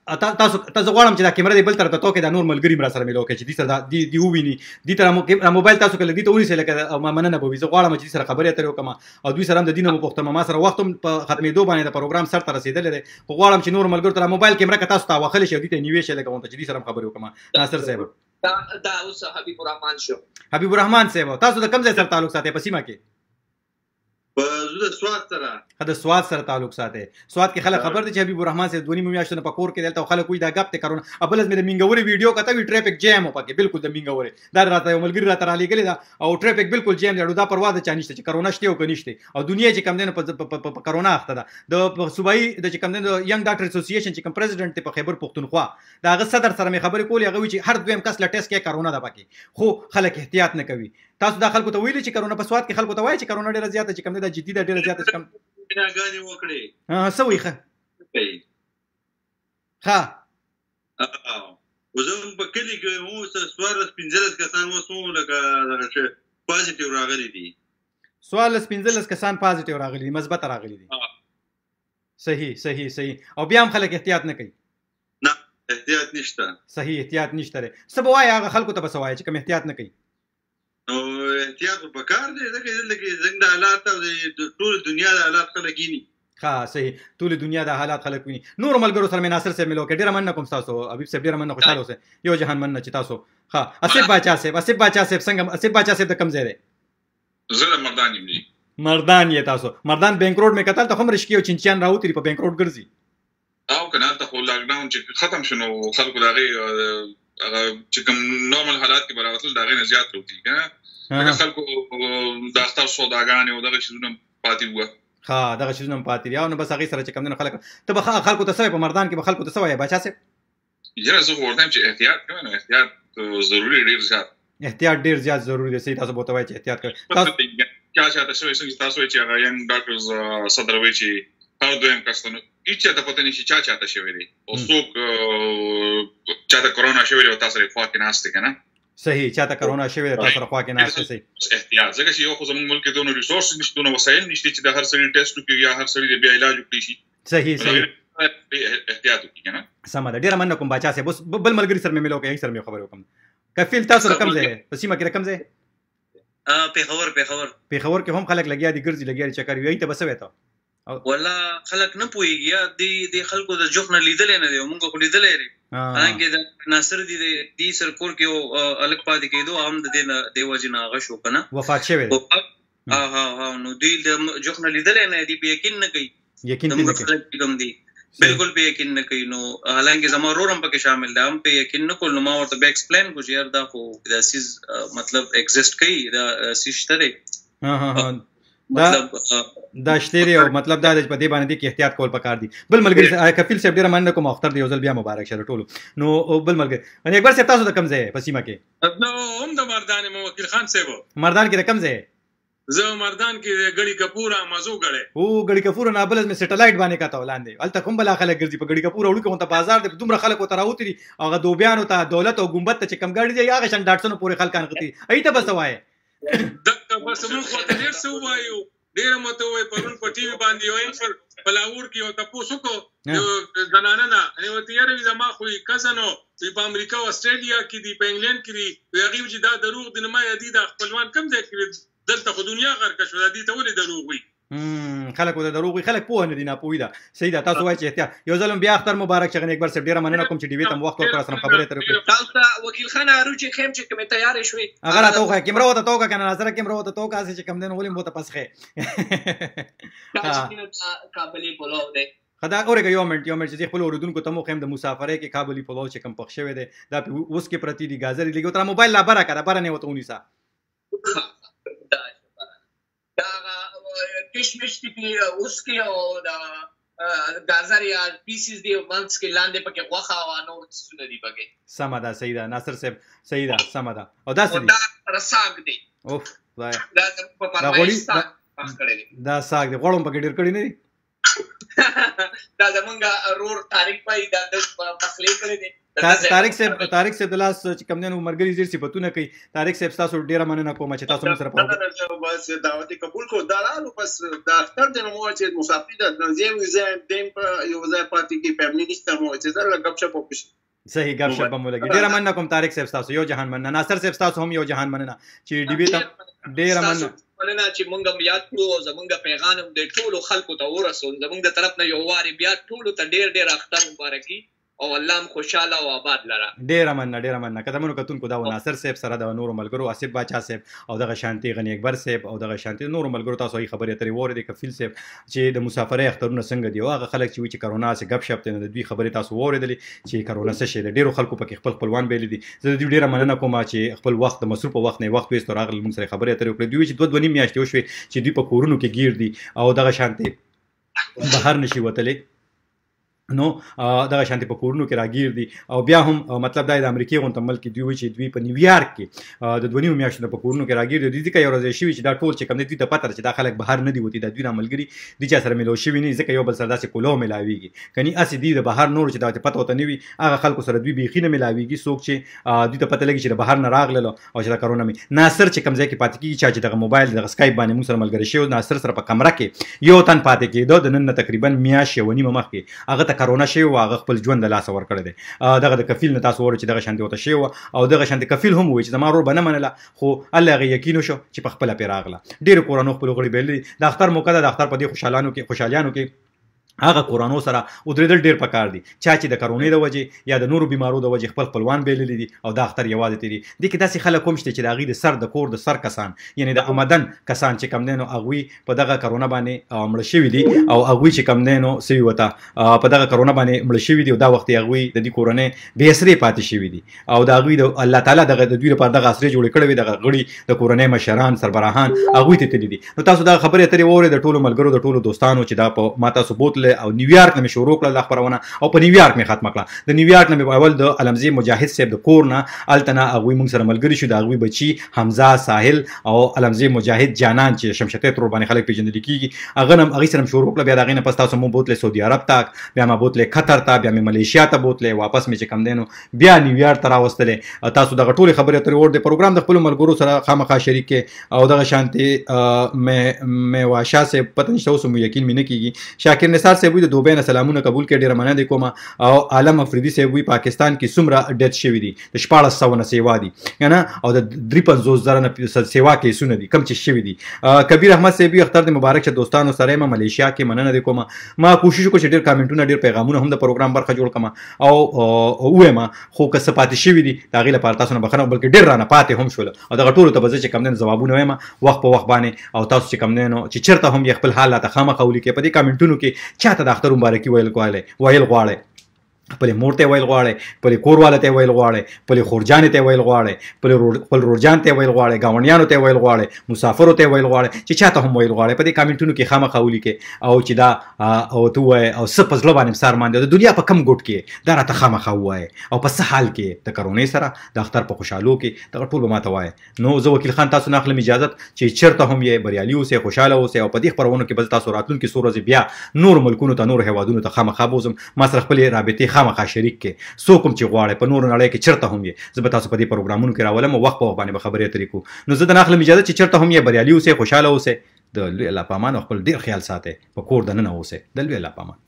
تاسو غواړم چې دا کیمره دی بل طرف ته توکې دا نور ملګري م راسره میلاو کړي چې دې سره دې وویني دې ته موبایل تاسو که لږ دې ته ونیسئ لکه مننه به وي زه غواړم چې دې سره خبرې اترې وکړم او دوی سره هم د دې نه وپوښتم ما سره وخت هم په ختمېدو باندې د پروګرام سر ته رسېدلی دی خو غواړم چې نور ملګرو ته موبایل کیمره که تاسو ته واخلی شي او دې ته یې نیوې شي لکه غونته چې دې سره هم خبرې وکړم ناصر صاحب دا اوس حبیب الرحمن شو حبیب الرحمن صاحب تاسو د کوم ځای سره تعلق ساتئ په سیمه کې زه د سوات سره د سوات سره تعلق ساتئ سوات کې خلک خبر دي چې حبیب الرحمن صاحب 2 میاشتو نه په کور کې دلته خلک وایي دا ګپ ته کارونه ابل مې د مینګوري ویډیو کته وی ټریفیک جام و پکې بالکل د مینګوري دا راته یو ملګری راته را لېږلی دا او ټریفیک بالکل جام دی دا پروا د چا نشته چې کرونا شته او که نشته او دنیا چې کم دی نو په کرونا اخته ده د صوبایي د چې کم دی د ینګ ډاکټر اسوسییشن چې کوم پریزیډنټ دی په خیبر پښتونخوا د هغه صدر سره مې خبرې کولې هغه وایي چې هر دویم کس له ټیسټ کې کرونا ده پکې خو خلک احتیاط نه کوي تاسو دا خلکو ته ویلي چې کرونا په سوات کې خلکو ته وایي چې کرونا ډېره زیاته چې کم دی دا جدي ده ډېره زیاته چې کم بناګانې وکړې څه وایي ښه زه په کلي کې مو 14-15 کسان اوس مو لکه دغه پازیټیو راغلي دي 14-15 کسان پازیټیو راغلي دي مثبت راغلي دي صحیح او بیا هم خلک احتیاط نه کوي نه احتیاط نشته صحیح احتیاط نشته دی څه به وایي هغه خلکو ته به څه وایي چې کوم احتیاط نه کوي نو احتیاط په کار دی ځکه دلته زنګ د حالات او د ټول دنیا د حالات خلک ویني صحیح ټول دنیا د حالات خلک ویني نور ملګرو سره مې ناصر صاحب ملو کې ډېره مننه کوم تاسو حبیب صاحب ډېره مننه خوشحاله اوسئ یو جهان مننه چې تاسو اسف باچا صاحب څنګه اسف باچا صاحب د کوم ځای دی زه د مردان یم دي مردان یې تاسو مردان بینک روډ مې کتل ته هم رشکی او چنچیان راوتري په بینک روډ ګرځي او کنه ته خو لاک ډاون چې ختم شنو خلکو د هغه چې کوم نورمال حالات کې براوتل د هغې نه زیات راوتي کنه خلکو د اختر سوداګانې او دغه شیزونه پاتې وه دغه شیزونه هم پاتې دي او نو بس هغې سره چې کوم دی نو خلک ته به خلکو ته څه په مردان کې به خلکو ته څه وایې باچا صاحب یاره زه خو ورته یم چې احتیاط کوئ نو احتیاط ضروري ډېر زیات احتیاط ډېر زیات ضروري دی صحیح تاسو به ورته وایئ چې احتیاط کوئ چا چاته شوی څنګه تاسو وایئ چې هغه ینګ ډاکټرز صدر وایي چې هر دویم کس ته نو هېڅ چاته پته نه شي چا چاته شوی دی او څوک چاته کرونا شوی دی او تاسو سره خوا کې ناست دی که نه صحیح چاته کرونا شوی دی تاسو سره خوا کې ناست دی صحیح احتیاط ځکه چې یو خو زموږ ملک کې دونه ریسورس نشته دونه وسایل نشته چې د هر سړي ټیسټ وکړي یا هر سړي د بیا علاج وکړي شي صحیح احتیاط وکړي که نه سمه ده ډیره مننه کوم باچا صاحب. اوس بل ملګری سره مې ملو کې سره مې خبرې وکم. کفیل تاسو رقم ځای په سیمه کې رقم ځای پیښور کې هم خلک لګیا دي ګرځي لګیا دي چکر وي ته بسوي ته والله خلک نه پويږي د خلکو د جوخ نه لیدل نه دی مونږ خو لیدل لري هغه د ناصر دي سرکور کې الګ پاتې کېدو هم د دې دیوځنا غشو کنه وفات شوی نو دوی د جوخ نه لیدل نه دی په یقین نه کوي کوم دي بالکل په یقین نه کوي. نو حالانکه زما رورم پکې شامل ده هم په یقین نه کول. نو ما ورته به ایکسپلین کو چې یار دا خو د سیز مطلب ایگزیسټ کوي دا سیشتره دا شتري او مطلب دا د په دې باندې کې احتیاط کول پکار دي. بل ملګری کفیل صاحب ډیر مننه کوم اختر دی یوزل بیا مبارک شه ټولو. نو بل ملګری ان اکبر صاحب تاسو د کم ځای په سیمه کې؟ نو هم د مردان مو وکیل خان صاحب مردان کې د کم ځای؟ زه مردان کې غړي کپور مازو غړې او غړي کپور نه بل مې سټلایټ باندې کاته ولاندې الته کوم بل خلک ګرځي په غړي کپور وړو کې ته بازار د دومره خلک وته راوتري هغه دوبیانو ته دولت او ګمبت ته کم غړي دی هغه شن ډاټسونو پورې خلکان غتي ایته بس وای دغه بس موږ وته ډیر سو وایو ډیر مته وای پرون په ټي وي باندې وای پر بلاور کې او تاسو کو زنانه نه نو تیار وي زما خو کزنو په امریکا او استرالیا کې دی په انګلند کې دی هغه چې دا دروغ د نما یادي د خپلوان کم ځای کې دلته خو دنیا غرق شو د دې ته ولې دروغ وي خلک د دروغ وي خلک په نه دي نه پوي دا صحیح ده. تاسو وایي چې احتیاط یو ځلم بیا اختر مبارک شه اکبر صاحب ډیره مننه کوم چې ډیوی تم وخت ورکړ سره خبرې ترې تاسو وکیل خان اروچی خیم چې کومه تیار شوي اگر تاسو کیمرا وته توګه کنه نظر کیمرا وته توګه چې کم دین ولې مو ته پسخه کابلی بولاو دی خدا اورګه یو منټ چې خپل اوردونکو ته مو خیم د مسافرۍ کې کابلی پلو چې کم پخ شوی دی دا اوس کې پرتی دی گازری لګو تر موبایل لا برا کړه برا نه وته ونیسا کشمش کی اس کی او دا گازر یا پیسز دی منس کې لاندې پکې غوخه او نور څه دی پکې سم ده صحیح ده ناصر صاحب صحیح ده سم ده او دا څه دی رساګ دی اوف دا په پرمایش پخ کړی دا ساګ دی غوړم پکې ډیر کړی نه دی دا زمونږ رور تاریخ پای دا د پخلی کړی دی طارق صاحب د لاس چې کم دنو مرګري زیر صفاتونه کوي. طارق صاحب تاسو ډیره مننه کوم چې تاسو سره په بس دعوت قبول کو دارانو پس د اختر د نو چې مسافر د تنظیم زم دیم په یو ځای پاتې کې فیملی نشته مو چې زره غب شپ وکړي صحیح غب شپ مو لګي. ډیره مننه کوم طارق صاحب تاسو یو جهان مننه. ناصر صاحب تاسو هم یو جهان مننه چې ډیبی ته ډیره مننه چې مونږ یاد کړو زمونږ پیغام د ټولو خلکو ته ورسول زمونږ د طرف نه یو واری بیا ټولو ته ډیر اختر مبارکي او الله خوشاله او آباد لره. ډیره مننه قدمونو کتونکو دا ناصر صاحب سره د نور ملګرو اسف باچا صاحب او دغه شانتي غنی اکبر صاحب او دغه شانتي نور ملګرو تاسو یې خبرې اترې وره د کفیل صاحب چې د مسافرۍ اخترونه څنګه دی او هغه خلک چې کرونا سره غب شپ ته د دوی خبرې تاسو وریدلې چې کرونا څه شي د ډیرو خلکو پکې خپل خپلوان بیل دي. زه د ډیره مننه کوم چې خپل وخت د مصروف وخت نه وخت وېست راغلی موږ سره خبرې اترې وکړې. دوی چې 2 میاشتې وشوي چې دوی په کورونو کې گیر دي او دغه شانتي بهر نشي وتلې نو دغه شانتي په کورونو کې راګیر دي او بیا هم مطلب دا د امریکای غونډه ملک دوی چې دوی په نیویارک کې د 2 میاشتو په کورونو کې راګیر دي ځکه یو ورځ شي چې دا ټول چې کوم دي ته پته چې دا خلک بهر نه دی وتی د دوی عملګری دي چې سره ملو شي نه ځکه یو بل سره داسې کولو ملاويږي کني اسی دي د بهر نور چې دا پته وته نه وي هغه خلکو سره دوی بيخي نه ملاويږي څوک چې دوی ته پته لګي چې بهر نه راغله او چې دا کرونا می ناصر چې کوم ځای کې پاتې کیږي چې دغه موبایل د سکایپ باندې موږ سره ملګری شو ناصر سره په کمره کې یو تن پاتې کېدو د نن تقریبا میاشتې ونی مخ کې هغه ته کرونا شي او خپل ژوند لاس ور کړی دی دغه د کفیل نه تاسو ور چې دغه شانتي وته شی او دغه شانتي کفیل هم وي چې زما رور بنه منله خو الله غي یقین شو چې په خپل پیراغله ډیر قرانو خپل غړي بیل د اختر موقع د اختر په دې خوشالانو کې هغه قرانو سره ودرېدل ډیر پکار دي چې د کرونې د وجې یا د نورو بیمارو د وجې خپلوان بیللی دي او د اختر یوازې تیری دي کې داسې خلک کوم چې د غي د سر د کور د سر کسان یعنی د آمدن کسان چې کم دینو اغوي په دغه کرونا باندې مړ شوی دي او اغوي چې کم دینو سوي وته په دغه کرونا باندې مړ شوی دي او دا وخت اغوي د دې کورنۍ به سری پاتې شوی دي او دا اغوي د الله تعالی دغه د دوی لپاره دغه اسره جوړ کړی دغه غړي د کورنۍ مشران سربراهان اغوي ته تللی دي. نو تاسو دا خبره اترې وره د ټولو ملګرو د ټولو دوستانو چې دا په ماته ثبوت له او نیویارک نه شروع کړل د خبرونه او په نیویارک می ختمه کړه. د نیویارک نه اول د علمزی مجاهد صاحب د کورنا التنا اغوی موږ سره ملګری شو د اغوی بچی حمزه ساحل او علمزی مجاهد جانان چې شمشته تر باندې خلک پیژندل کیږي اغه نم اغه سره شروع کړل بیا دغه نه پس تاسو مو بوتله سعودي عرب تک بیا ما بوتله قطر ته بیا ملیشیا ته بوتله واپس می چې کم دینو بیا نیویارک ته راوستله. تاسو دغه ټول خبره تر ور د پروګرام د خپل ملګرو سره خامخا شریک او دغه شانتي مې واشه سه پته نشته اوس مو یقین مې نه کیږي. شاکر نثار نثار صاحب د دوبۍ نه سلامونه قبول کړي، ډېره مننه کوم. او عالم افریدي صاحب وی پاکستان کې څومره ډیت شوي دي، د 1400 نه سیوا دي کنه، او د 53,000 نه سیوا کیسونه دي کم چې شوي دي. کبیر احمد صاحب اختر د مبارک شه دوستانو سره ما ملیشیا کې مننه کوم. ما کوشش وکړ چې ډېر کامنټونه ډېر پیغامونه هم د پروګرام برخه جوړ کړم او وایم خو که څه پاتې شوي دي د هغې لپاره تاسو نه بخښنه، بلکې ډېر رانه پاتې هم شول او دغه ټولو ته به زه چې کوم دی ځوابونه وایم وخت په وخت باندې، او تاسو چې کوم دی نو چې چېرته هم یې خپل حال راته خامخا ولیکئ په دې کامنټونو کې چاته د اختر مبارکي ویل غواړئ، خپل مور ته ویل غواړئ، خپل کورواله ته ویل غواړئ، خپل خورجانې ته ویل غواړئ، خپل رورجان ته ویل غواړئ، ګاونډیانو ته ویل غواړئ، مسافرو ته ویل غواړئ، چې چاته هم ویل غواړئ په دې کامنټونو کې خامخا ولیکئ او چې دا او ته ووایئ او څه په زړه باندې سار باندې د دنیا په کم ګوټ کې دا راته خامخا ووایئ او په څه حال کې د کرونې سره د اختر په خوشحالو کې دغه ټول به ماته وایئ. نو زه وکیل خان تاسو نه اخلم اجازت چې چېرته هم یې بریالي اوسئ، خوشحاله اوسئ، او په دې خپرونو کې به تاسو راتلونکي څو ورځې بیا نور ملکونو ته نور هیوادونو ته خامخا بوزم، ما سره خپلې رابطې خامخا شریک کې څوک هم چې غواړئ په نورو نړۍ کې چېرته هم یې زه به تاسو په دې پروګرامونو کې راولم او وخت په وخت باندې به خبرې اترې کوو. نو زه د نه اخلم اجازه چې چېرته هم یې بریالي اوسئ، خوشحاله اوسئ، د لوی الله په امان او خپل ډېر خیال ساتئ، په کور دننه اوسئ، د لوی الله په امان.